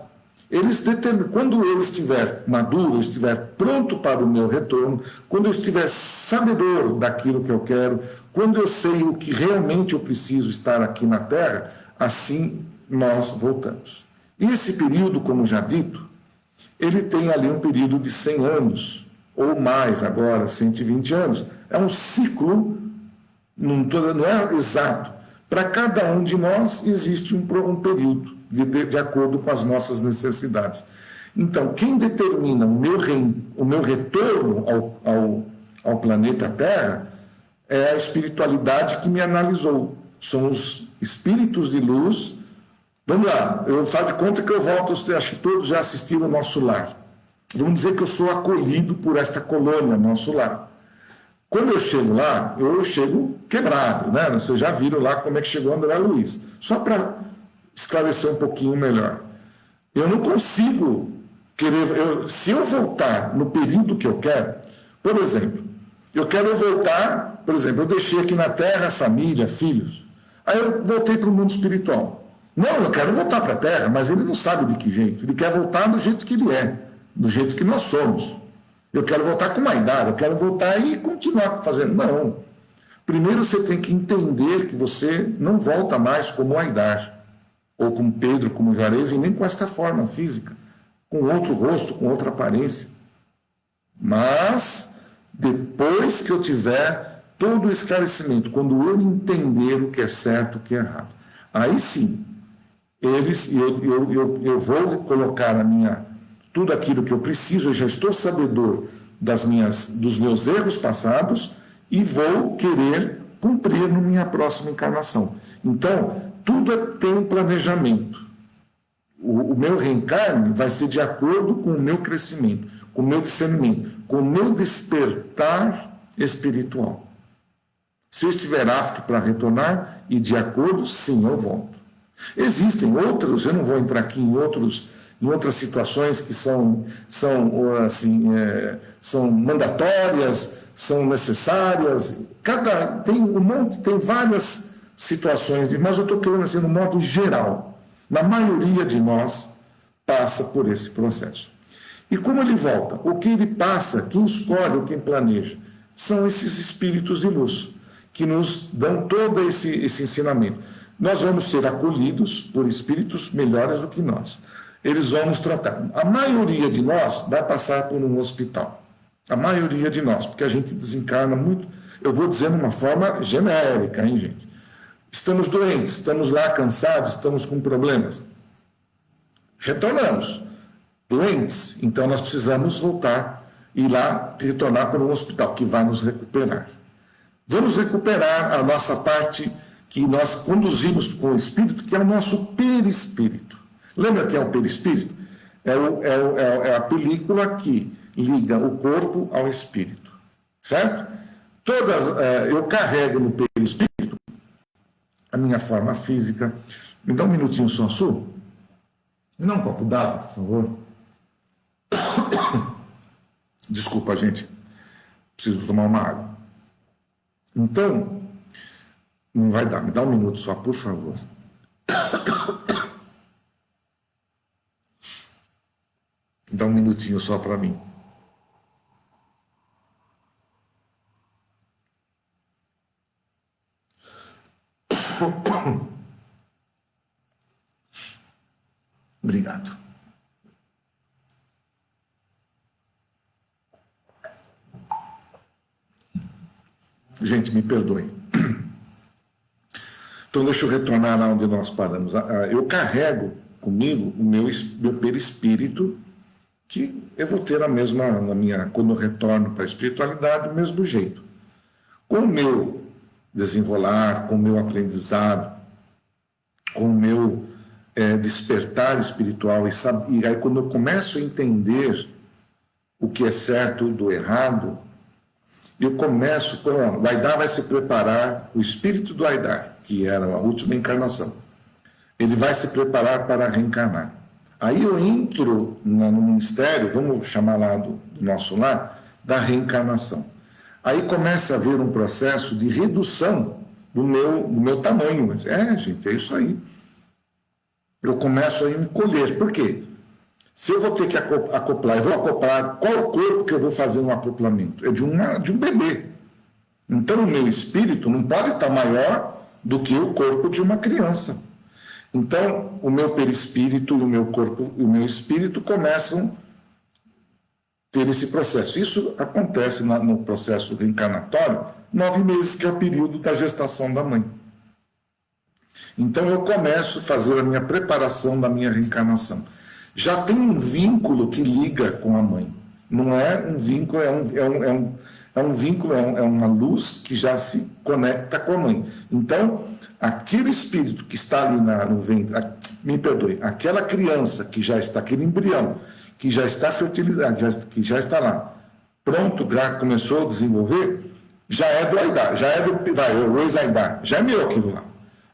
[SPEAKER 1] eles determinam, quando eu estiver maduro, eu estiver pronto para o meu retorno, quando eu estiver sabedor daquilo que eu quero, quando eu sei o que realmente eu preciso estar aqui na Terra, assim nós voltamos. E esse período, como já dito, ele tem ali um período de 100 anos, ou mais agora, 120 anos. É um ciclo, não é exato. Para cada um de nós existe um período. de acordo com as nossas necessidades. Então, quem determina o meu retorno ao planeta Terra é a espiritualidade que me analisou. São os espíritos de luz. Vamos lá, eu faço de conta que eu volto, acho que todos já assistiram o Nosso Lar. Vamos dizer que eu sou acolhido por esta colônia, Nosso Lar. Quando eu chego lá, eu chego quebrado, né? Vocês já viram lá como é que chegou André Luiz. Só para esclarecer um pouquinho melhor. Eu não consigo querer... se eu voltar no período que eu quero, por exemplo, eu quero voltar, por exemplo, eu deixei aqui na Terra família, filhos. Aí eu voltei para o mundo espiritual. Não, eu quero voltar para a Terra, mas ele não sabe de que jeito. Ele quer voltar do jeito que ele é, do jeito que nós somos. Eu quero voltar com uma idade, eu quero voltar e continuar fazendo. Não. Primeiro você tem que entender que você não volta mais como Aidar, ou como Pedro, como Juarez, e nem com esta forma física, com outro rosto, com outra aparência. Mas, depois que eu tiver todo o esclarecimento, quando eu entender o que é certo, o que é errado, aí sim, eu vou colocar tudo aquilo que eu preciso, eu já estou sabedor dos meus erros passados e vou querer cumprir na minha próxima encarnação. Então, tudo tem um planejamento. O meu reencarne vai ser de acordo com o meu crescimento, com o meu discernimento, com o meu despertar espiritual. Se eu estiver apto para retornar e de acordo, sim, eu volto. Existem outros, eu não vou entrar aqui em outras situações que são mandatórias, são necessárias. Tem várias situações, mas eu estou querendo assim, no modo geral. Na maioria de nós passa por esse processo. E como ele volta? O que ele passa, quem escolhe, quem planeja, são esses espíritos de luz, que nos dão todo esse ensinamento. Nós vamos ser acolhidos por espíritos melhores do que nós. Eles vão nos tratar. A maioria de nós vai passar por um hospital. A maioria de nós, porque a gente desencarna muito. Eu vou dizer de uma forma genérica, hein, gente? Estamos doentes, estamos lá cansados, estamos com problemas. Retornamos. Doentes, então nós precisamos voltar e ir lá retornar para um hospital que vai nos recuperar. Vamos recuperar a nossa parte que nós conduzimos com o espírito, que é o nosso perispírito. Lembra que é o perispírito? É a película que liga o corpo ao espírito, certo? Eu carrego no perispírito a minha forma física. Me dá um minutinho só, Su? Me dá um copo d'água, por favor. Desculpa, gente. Preciso tomar uma água. Então, não vai dar. Me dá um minuto só, por favor. Dá um minutinho só para mim. Obrigado. Gente, me perdoem. Então, deixa eu retornar lá onde nós paramos. Eu carrego comigo o meu perispírito, que eu vou ter quando eu retorno para a espiritualidade, do mesmo jeito. Com o meu desenrolar, com o meu aprendizado, com o meu despertar espiritual, e aí quando eu começo a entender o que é certo do errado, eu começo, o Aidar vai se preparar, o espírito do Aidar, que era a última encarnação, ele vai se preparar para reencarnar. Aí eu entro no ministério, vamos chamar lá do Nosso Lar, da reencarnação. Aí começa a haver um processo de redução do meu tamanho. Gente, é isso aí. Eu começo a encolher. Por quê? Se eu vou ter que acoplar, eu vou acoplar, qual o corpo que eu vou fazer um acoplamento? É de um bebê. Então o meu espírito não pode estar maior do que o corpo de uma criança. Então, o meu perispírito e o meu corpo e o meu espírito começam a ter esse processo. Isso acontece no processo reencarnatório, 9 meses, que é o período da gestação da mãe. Então eu começo a fazer a minha preparação da minha reencarnação. Já tem um vínculo que liga com a mãe. Não é um vínculo, é uma luz que já se conecta com a mãe. Então, aquele espírito que está ali no ventre, me perdoe, aquela criança que já está, aquele embrião, que já está fertilizado, que já está lá, pronto, já começou a desenvolver, já é do Aidar, já é o ex-Aidar, já é meu aquilo lá.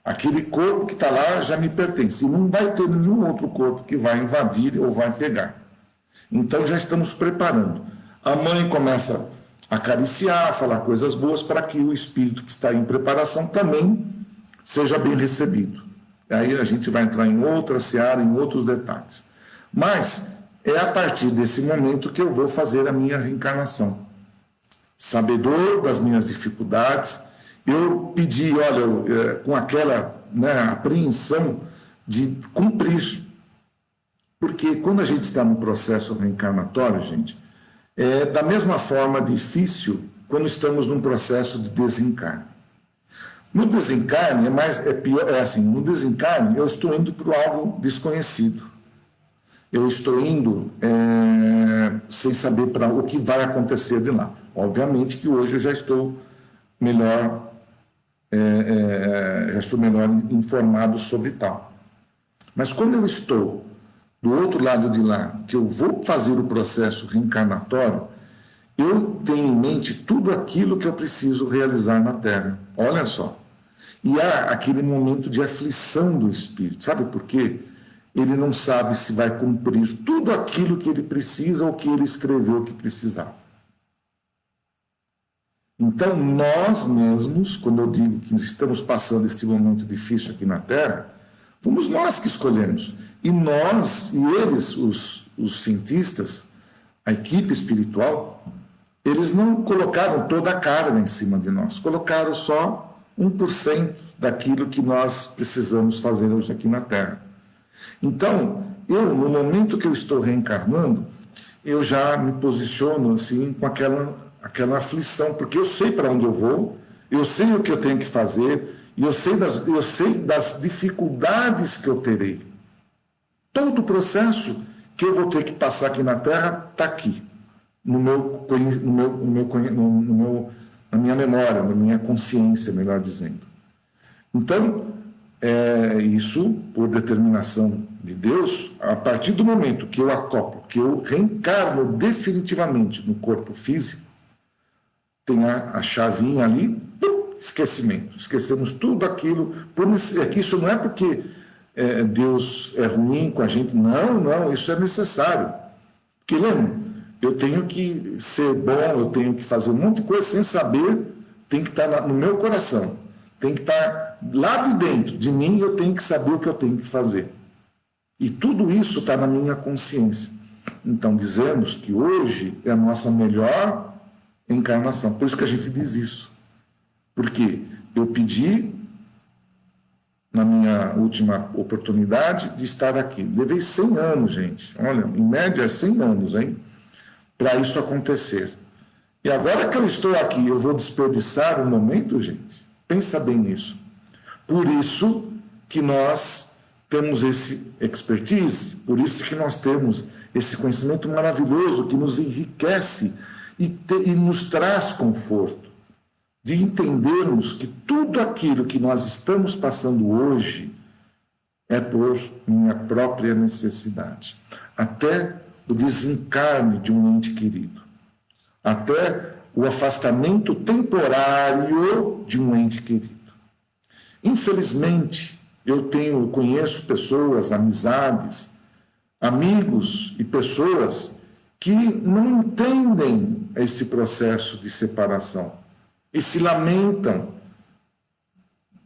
[SPEAKER 1] Aquele corpo que está lá já me pertence. E não vai ter nenhum outro corpo que vai invadir ou vai pegar. Então já estamos preparando. A mãe começa a acariciar, a falar coisas boas para que o espírito que está em preparação também seja bem recebido. Aí a gente vai entrar em outra seara, em outros detalhes. Mas é a partir desse momento que eu vou fazer a minha reencarnação. Sabedor das minhas dificuldades, eu pedi, olha, com aquela apreensão de cumprir. Porque quando a gente está no processo reencarnatório, gente, é da mesma forma difícil quando estamos num processo de desencarne. No desencarne no desencarne eu estou indo para algo desconhecido. Eu estou indo sem saber para o que vai acontecer de lá. Obviamente que hoje eu já estou melhor informado sobre tal. Mas quando eu estou do outro lado de lá, que eu vou fazer o processo reencarnatório, eu tenho em mente tudo aquilo que eu preciso realizar na Terra. Olha só. E há aquele momento de aflição do espírito. Sabe por quê? Ele não sabe se vai cumprir tudo aquilo que ele precisa ou que ele escreveu que precisava. Então, nós mesmos, quando eu digo que estamos passando este momento difícil aqui na Terra, fomos nós que escolhemos. E nós, e eles, os cientistas, a equipe espiritual, eles não colocaram toda a carga em cima de nós, colocaram só 1% daquilo que nós precisamos fazer hoje aqui na Terra. Então, no momento que eu estou reencarnando, eu já me posiciono assim com aquela aflição, porque eu sei para onde eu vou, eu sei o que eu tenho que fazer, e eu sei das dificuldades que eu terei. Todo o processo que eu vou ter que passar aqui na Terra está aqui, na minha memória, na minha consciência, melhor dizendo. Então, isso, por determinação de Deus, a partir do momento que eu acoplo, que eu reencarno definitivamente no corpo físico, tem a chavinha ali, esquecimento. Esquecemos tudo aquilo. Isso não é porque Deus é ruim com a gente. Não, isso é necessário. Porque, lembra, eu tenho que ser bom, eu tenho que fazer um monte de coisa sem saber, tem que estar no meu coração. Tem que estar lá de dentro de mim, eu tenho que saber o que eu tenho que fazer. E tudo isso está na minha consciência. Então, dizemos que hoje é a nossa melhor encarnação. Por isso que a gente diz isso. Porque eu pedi, na minha última oportunidade, de estar aqui. Levei 100 anos, gente. Olha, em média, 100 anos, hein? Para isso acontecer. E agora que eu estou aqui, eu vou desperdiçar um momento, gente? Pensa bem nisso. Por isso que nós temos esse expertise, por isso que nós temos esse conhecimento maravilhoso que nos enriquece e nos traz conforto, de entendermos que tudo aquilo que nós estamos passando hoje é por minha própria necessidade. Até o desencarne de um ente querido, até o afastamento temporário de um ente querido. Infelizmente, eu conheço pessoas, amizades, amigos e pessoas que não entendem esse processo de separação e se lamentam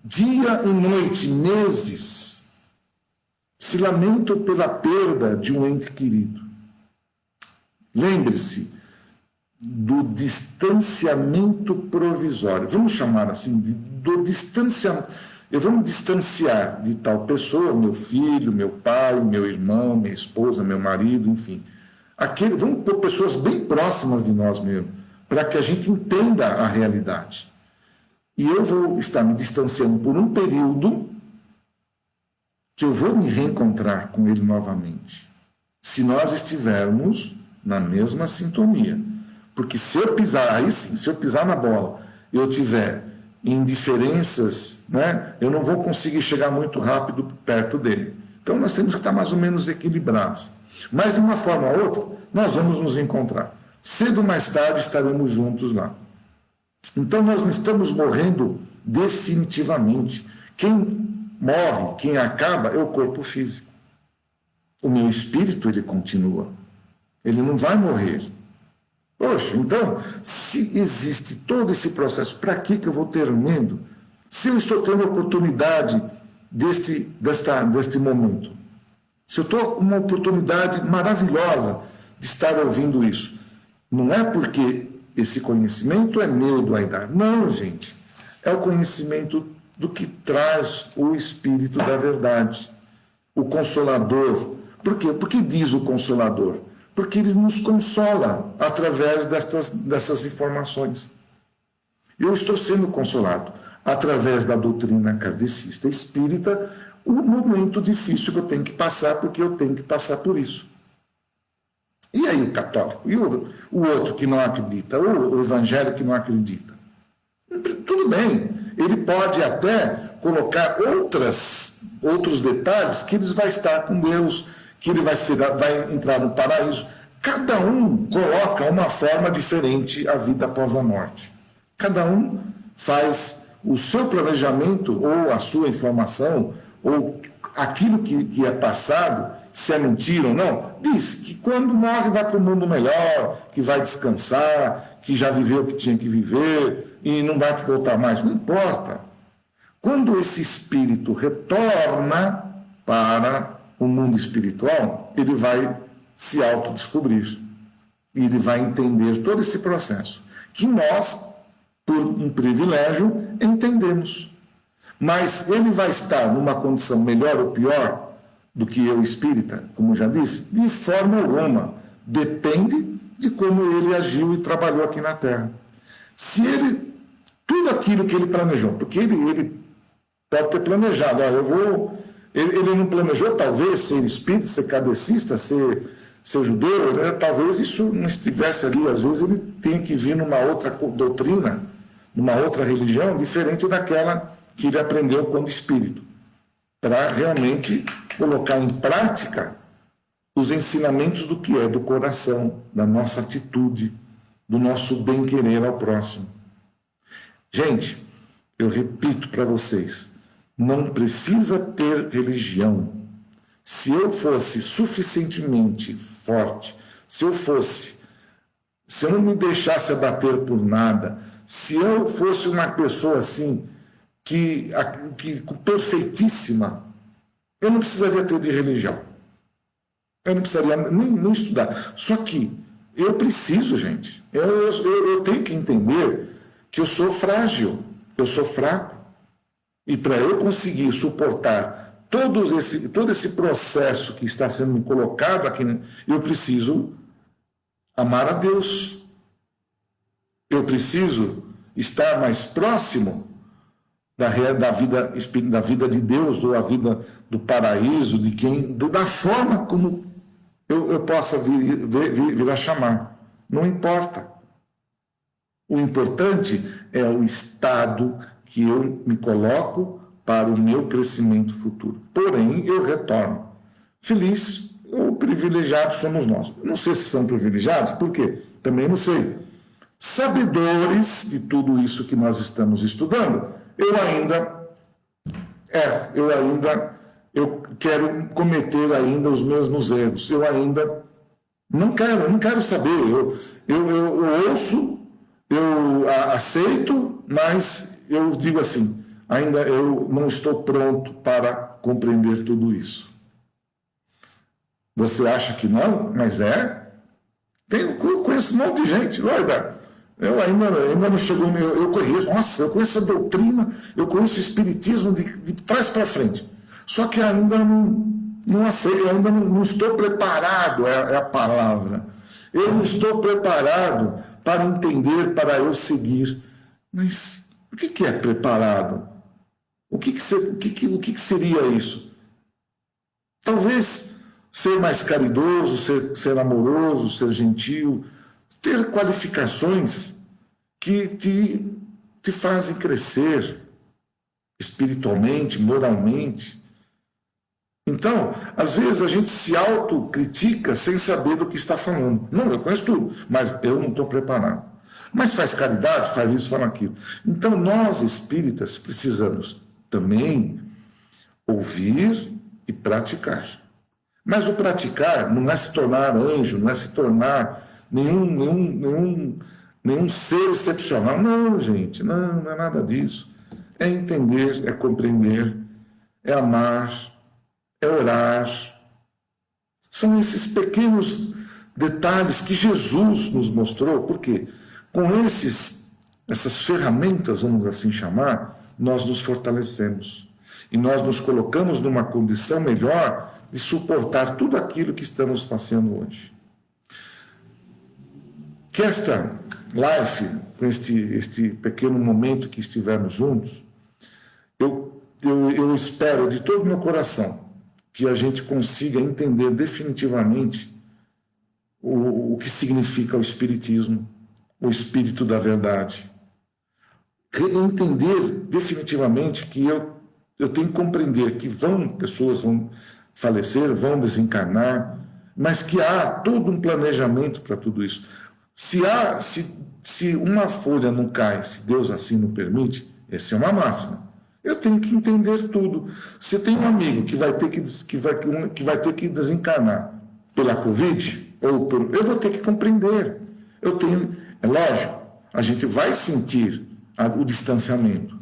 [SPEAKER 1] dia e noite, meses, se lamentam pela perda de um ente querido. Lembre-se do distanciamento provisório, vamos chamar assim, do distanciamento. Eu vou me distanciar de tal pessoa, meu filho, meu pai, meu irmão, minha esposa, meu marido, enfim. Vamos pôr pessoas bem próximas de nós mesmo, para que a gente entenda a realidade. E eu vou estar me distanciando por um período que eu vou me reencontrar com ele novamente, se nós estivermos na mesma sintonia. Porque se eu pisar, aí sim, se eu pisar na bola, eu tiver indiferenças, né, eu não vou conseguir chegar muito rápido perto dele. Então nós temos que estar mais ou menos equilibrados. Mas de uma forma ou outra, nós vamos nos encontrar. Cedo ou mais tarde estaremos juntos lá. Então nós não estamos morrendo definitivamente. Quem morre, quem acaba, é o corpo físico. O meu espírito, ele continua. Ele não vai morrer. Poxa, então, se existe todo esse processo, para que eu vou ter medo? Se eu estou tendo a oportunidade deste momento, se eu estou com uma oportunidade maravilhosa de estar ouvindo isso, não é porque esse conhecimento é meu do Aidar. Não, gente. É o conhecimento do que traz o Espírito da verdade. O Consolador. Por quê? Por que diz o Consolador? Porque ele nos consola através dessas informações. Eu estou sendo consolado através da doutrina kardecista espírita, o momento difícil que eu tenho que passar, porque eu tenho que passar por isso. E aí o católico? E o outro que não acredita? O evangélico que não acredita? Tudo bem, ele pode até colocar outros detalhes que ele vai estar com Deus, que ele vai entrar no paraíso. Cada um coloca uma forma diferente a vida após a morte. Cada um faz o seu planejamento, ou a sua informação, ou aquilo que é passado, se é mentira ou não, diz que quando morre vai para o mundo melhor, que vai descansar, que já viveu o que tinha que viver e não vai voltar mais. Não importa. Quando esse espírito retorna para o mundo espiritual, ele vai se autodescobrir. E ele vai entender todo esse processo, que nós, por um privilégio, entendemos. Mas ele vai estar numa condição melhor ou pior do que eu, espírita, como já disse? De forma alguma. Depende de como ele agiu e trabalhou aqui na Terra. Se ele, tudo aquilo que ele planejou, porque ele pode ter planejado, ele não planejou talvez ser espírita, ser kardecista, ser judeu, né? Talvez isso não estivesse ali, às vezes ele tem que vir numa outra doutrina, numa outra religião, diferente daquela que ele aprendeu quando espírito, para realmente colocar em prática os ensinamentos do que é do coração, da nossa atitude, do nosso bem-querer ao próximo. Gente, eu repito para vocês, não precisa ter religião. Se eu fosse suficientemente forte, se eu não me deixasse abater por nada, se eu fosse uma pessoa assim, que perfeitíssima, eu não precisaria ter de religião. Eu não precisaria nem estudar. Só que eu preciso, gente. Eu tenho que entender que eu sou frágil, eu sou fraco. E para eu conseguir suportar todo esse processo que está sendo me colocado aqui, eu preciso amar a Deus. Eu preciso estar mais próximo da vida de Deus, da vida do paraíso, da forma como eu possa vir a chamar. Não importa. O importante é o estado que eu me coloco para o meu crescimento futuro. Porém, eu retorno. Feliz ou privilegiado somos nós. Não sei se são privilegiados, por quê? Também não sei. Sabedores de tudo isso que nós estamos estudando, eu quero cometer ainda os mesmos erros. Eu ainda não quero saber. Eu ouço, eu aceito, mas eu digo assim, ainda eu não estou pronto para compreender tudo isso. Você acha que não? Mas é. Eu conheço um monte de gente, olha, eu ainda não chegou, eu conheço a doutrina, eu conheço o espiritismo de trás para frente. Só que ainda não aceito, ainda não estou preparado, é a palavra. Eu não estou preparado para entender, para eu seguir. Mas o que é preparado? O que seria isso? Talvez ser mais caridoso, ser amoroso, ser gentil, ter qualificações que te fazem crescer espiritualmente, moralmente. Então, às vezes a gente se autocritica sem saber do que está falando. Não, eu conheço tudo, mas eu não estou preparado. Mas faz caridade, faz isso, faz aquilo. Então, nós espíritas precisamos também ouvir e praticar. Mas o praticar não é se tornar anjo, não é se tornar nenhum ser excepcional. Não, gente, não é nada disso. É entender, é compreender, é amar, é orar. São esses pequenos detalhes que Jesus nos mostrou, porque com essas ferramentas, vamos assim chamar, nós nos fortalecemos. E nós nos colocamos numa condição melhor de suportar tudo aquilo que estamos passando hoje. Que esta live, com este pequeno momento que estivemos juntos, eu espero de todo o meu coração que a gente consiga entender definitivamente o que significa o Espiritismo, o Espírito da Verdade. Entender definitivamente que eu tenho que compreender que pessoas vão falecer, vão desencarnar, mas que há todo um planejamento para tudo isso. Se uma folha não cai, se Deus assim não permite, essa é uma máxima. Eu tenho que entender tudo. Se tem um amigo que vai ter que desencarnar pela Covid, eu vou ter que compreender. É lógico, a gente vai sentir o distanciamento,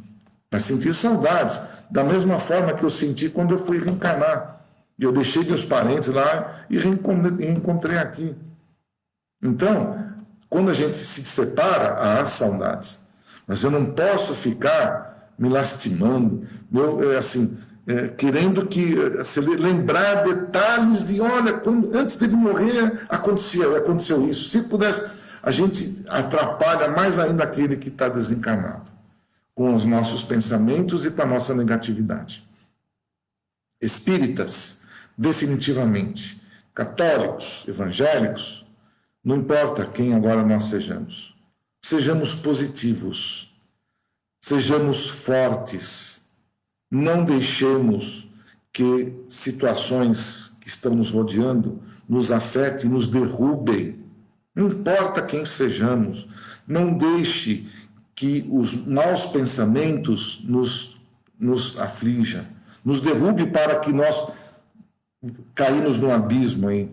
[SPEAKER 1] vai sentir saudades, da mesma forma que eu senti quando eu fui reencarnar. Eu deixei meus parentes lá e reencontrei aqui. Então, quando a gente se separa, há saudades. Mas eu não posso ficar me lastimando, querendo lembrar detalhes de, olha, antes dele morrer aconteceu isso. Se pudesse, a gente atrapalha mais ainda aquele que está desencarnado, com os nossos pensamentos e com a nossa negatividade. Espíritas, definitivamente, católicos, evangélicos, não importa quem agora nós sejamos positivos, sejamos fortes, não deixemos que situações que estão nos rodeando nos afetem, nos derrubem. Não importa quem sejamos, não deixe que os maus pensamentos nos aflijam, nos derrube para que nós caímos no abismo aí.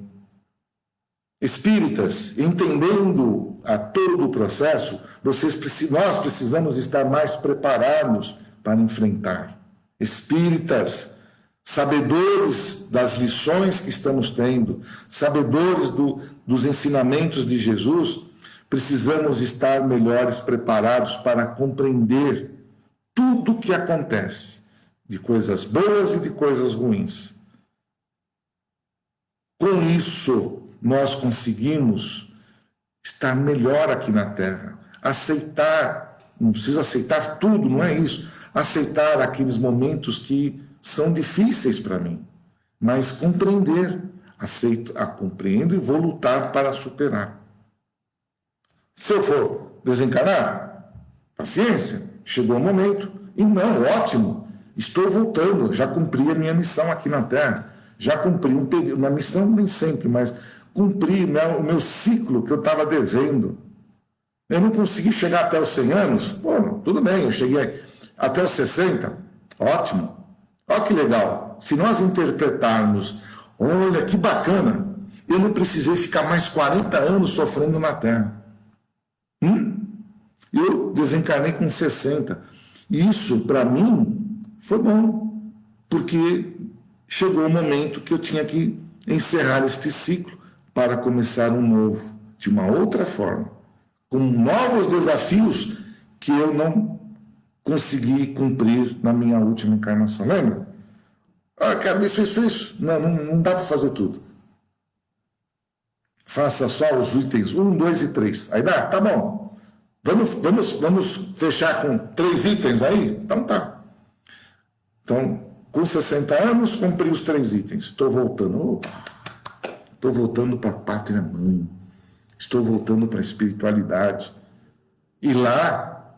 [SPEAKER 1] Espíritas, entendendo a todo o processo, nós precisamos estar mais preparados para enfrentar. Espíritas, sabedores das lições que estamos tendo, sabedores dos ensinamentos de Jesus, precisamos estar melhores preparados para compreender tudo o que acontece, de coisas boas e de coisas ruins. Com isso, nós conseguimos estar melhor aqui na Terra, aceitar, não precisa aceitar tudo, não é isso, aceitar aqueles momentos que são difíceis para mim, mas compreender, compreendo e vou lutar para superar. Se eu for desencarnar, paciência, chegou o momento, e não, ótimo, estou voltando, já cumpri a minha missão aqui na Terra, já cumpri um período, uma missão nem sempre, mas cumpri o meu ciclo que eu estava devendo. Eu não consegui chegar até os 100 anos, bom, tudo bem, eu cheguei até os 60, ótimo. Olha que legal, se nós interpretarmos, olha que bacana, eu não precisei ficar mais 40 anos sofrendo na Terra. Eu desencarnei com 60. E isso, para mim, foi bom, porque chegou o momento que eu tinha que encerrar este ciclo para começar um novo, de uma outra forma, com novos desafios que eu não consegui cumprir na minha última encarnação. Lembra? Cara, isso. Não dá para fazer tudo. Faça só os itens 1, 2 e 3. Aí dá? Tá bom. Vamos fechar com 3 itens aí? Então tá. Então, Com 60 anos, cumpri os 3 itens. Estou voltando. Estou voltando para a pátria mãe. Estou voltando para a espiritualidade. E lá,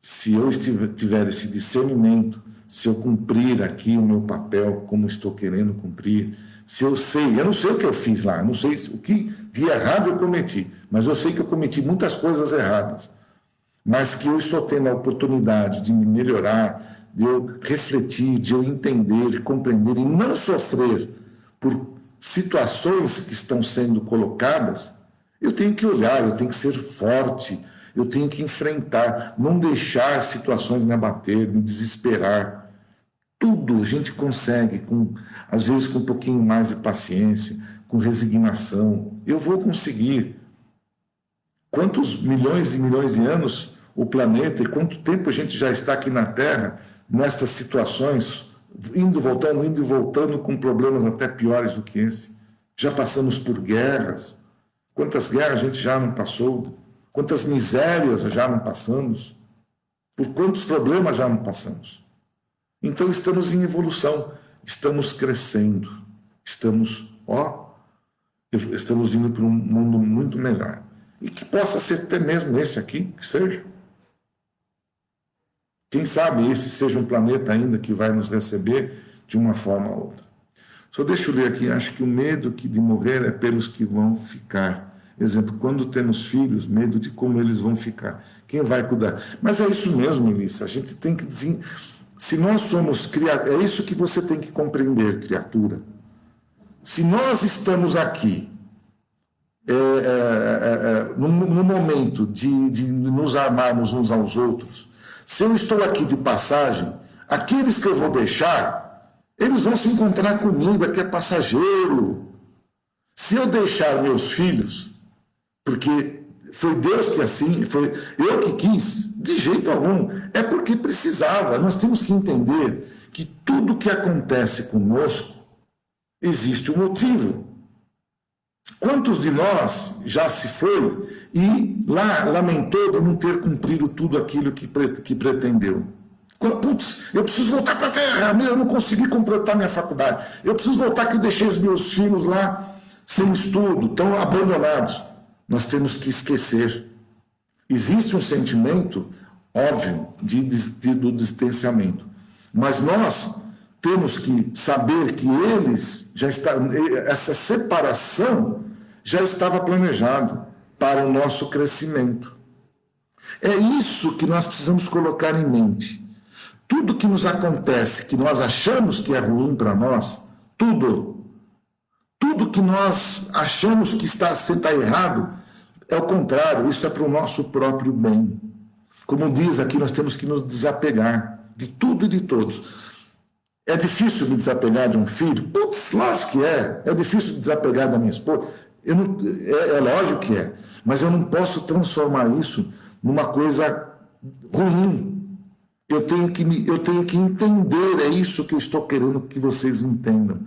[SPEAKER 1] se eu tiver esse discernimento, se eu cumprir aqui o meu papel como estou querendo cumprir, se eu não sei o que eu fiz lá, não sei o que de errado eu cometi, mas eu sei que eu cometi muitas coisas erradas, mas que eu estou tendo a oportunidade de me melhorar, de eu refletir, de eu entender, de compreender e não sofrer por situações que estão sendo colocadas, eu tenho que olhar, eu tenho que ser forte, eu tenho que enfrentar, não deixar situações me abater, me desesperar. Tudo a gente consegue, às vezes com um pouquinho mais de paciência, com resignação. Eu vou conseguir. Quantos milhões e milhões de anos o planeta e quanto tempo a gente já está aqui na Terra, nestas situações, indo e voltando com problemas até piores do que esse. Já passamos por guerras. Quantas guerras a gente já não passou? Quantas misérias já não passamos? Por quantos problemas já não passamos? Então estamos em evolução, estamos crescendo, estamos indo para um mundo muito melhor. E que possa ser até mesmo esse aqui, que seja. Quem sabe esse seja um planeta ainda que vai nos receber de uma forma ou outra. Só deixa eu ler aqui, acho que o medo de morrer é pelos que vão ficar. Exemplo, quando temos filhos, medo de como eles vão ficar. Quem vai cuidar? Mas é isso mesmo, Melissa, a gente tem que dizer... Se nós somos criados, é isso que você tem que compreender, criatura. Se nós estamos aqui, no momento de nos amarmos uns aos outros, se eu estou aqui de passagem, aqueles que eu vou deixar, eles vão se encontrar comigo, aqui é passageiro. Se eu deixar meus filhos, porque foi Deus que assim, foi eu que quis, de jeito algum, é porque precisava. Nós temos que entender que tudo que acontece conosco, existe um motivo. Quantos de nós já se foi e lá lamentou de não ter cumprido tudo aquilo que pretendeu? Putz, eu preciso voltar para a Terra, eu não consegui completar minha faculdade. Eu preciso voltar que eu deixei os meus filhos lá sem estudo, tão abandonados. Nós temos que esquecer. Existe um sentimento, óbvio, do distanciamento. Mas nós temos que saber que essa separação já estava planejado para o nosso crescimento. É isso que nós precisamos colocar em mente. Tudo que nos acontece, que nós achamos que é ruim para nós, tudo que nós achamos que está errado, é o contrário, isso é para o nosso próprio bem. Como diz aqui, nós temos que nos desapegar de tudo e de todos. É difícil me desapegar de um filho? Putz, lógico que é. É difícil me desapegar da minha esposa? É lógico que é. Mas eu não posso transformar isso numa coisa ruim. Eu tenho que entender, é isso que eu estou querendo que vocês entendam.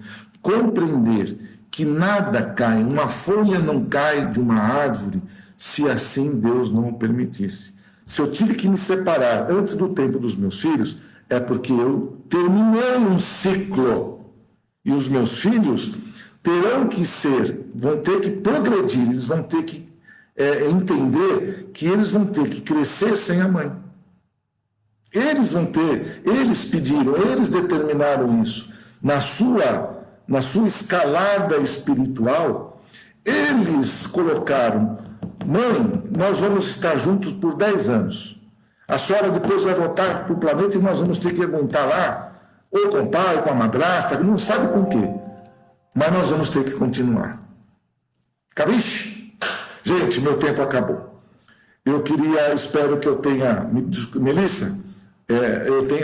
[SPEAKER 1] Compreender que nada cai, uma folha não cai de uma árvore, se assim Deus não o permitisse. Se eu tive que me separar antes do tempo dos meus filhos, é porque eu terminei um ciclo. E os meus filhos vão ter que progredir, eles vão ter que entender que eles vão ter que crescer sem a mãe. Eles pediram, eles determinaram isso. Na sua escalada espiritual, eles colocaram: mãe, nós vamos estar juntos por 10 anos. A senhora depois vai voltar para o planeta e nós vamos ter que aguentar lá, ou com o pai, ou com a madrasta, não sabe com o quê. Mas nós vamos ter que continuar. Cabiche? Gente, meu tempo acabou. Espero que eu tenha... Melissa,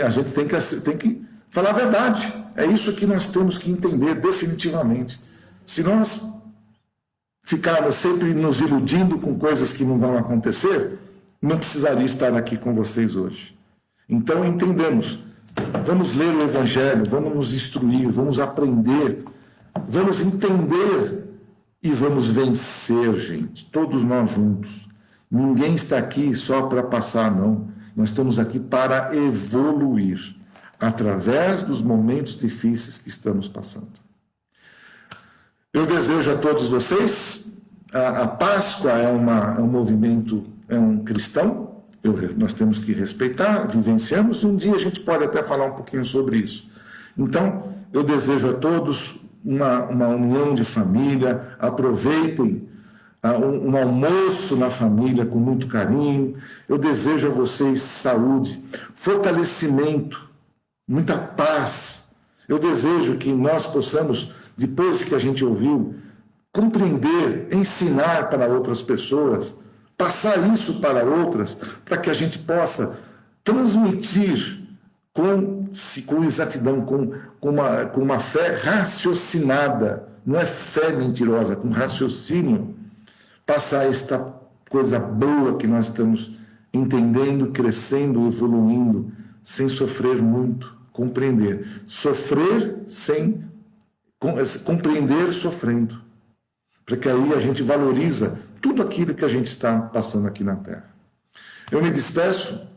[SPEAKER 1] a gente tem que falar a verdade. É isso que nós temos que entender definitivamente. Se nós ficarmos sempre nos iludindo com coisas que não vão acontecer, não precisaria estar aqui com vocês hoje. Então, entendemos. Vamos ler o Evangelho, vamos nos instruir, vamos aprender, vamos entender e vamos vencer, gente. Todos nós juntos. Ninguém está aqui só para passar, não. Nós estamos aqui para evoluir. através dos momentos difíceis que estamos passando. Eu desejo a todos vocês, a Páscoa é um movimento, é um cristão, nós temos que respeitar, vivenciamos, um dia a gente pode até falar um pouquinho sobre isso. Então, eu desejo a todos uma união de família, aproveitem um almoço na família com muito carinho. Eu desejo a vocês saúde, fortalecimento, muita paz. Eu desejo que nós possamos, depois que a gente ouviu, compreender, ensinar para outras pessoas, passar isso para outras, para que a gente possa transmitir com exatidão, com uma fé raciocinada, não é fé mentirosa, com raciocínio, passar esta coisa boa que nós estamos entendendo, crescendo, evoluindo, sem sofrer muito, compreender. Sofrer sem compreender sofrendo, para que aí a gente valoriza tudo aquilo que a gente está passando aqui na Terra. Eu me despeço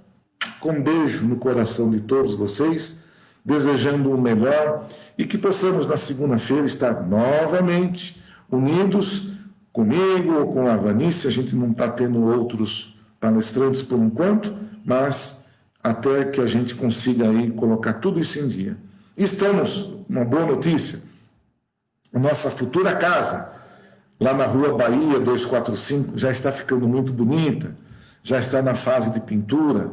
[SPEAKER 1] com um beijo no coração de todos vocês, desejando o melhor e que possamos na segunda-feira estar novamente unidos comigo ou com a Vanice. A gente não está tendo outros palestrantes por enquanto, mas até que a gente consiga aí colocar tudo isso em dia. E estamos, uma boa notícia, a nossa futura casa, lá na Rua Bahia 245, já está ficando muito bonita, já está na fase de pintura,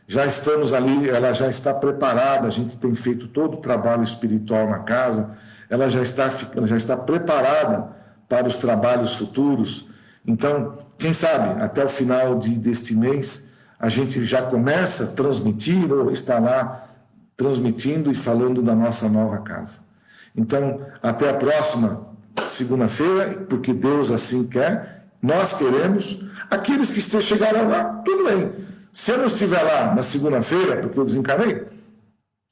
[SPEAKER 1] já estamos ali, ela já está preparada, a gente tem feito todo o trabalho espiritual na casa, ela já está preparada para os trabalhos futuros. Então, quem sabe, até o final deste mês, a gente já começa a transmitir ou está lá transmitindo e falando da nossa nova casa. Então, até a próxima segunda-feira, porque Deus assim quer, nós queremos. Aqueles que chegaram lá, tudo bem. Se eu não estiver lá na segunda-feira, porque eu desencarnei,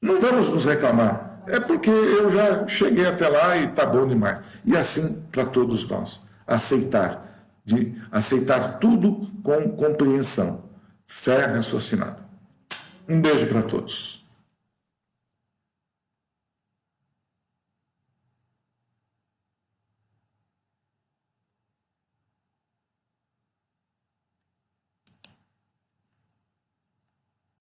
[SPEAKER 1] não vamos nos reclamar. É porque eu já cheguei até lá e está bom demais. E assim para todos nós. Aceitar tudo com compreensão. Fé raciocinada. Um beijo para todos.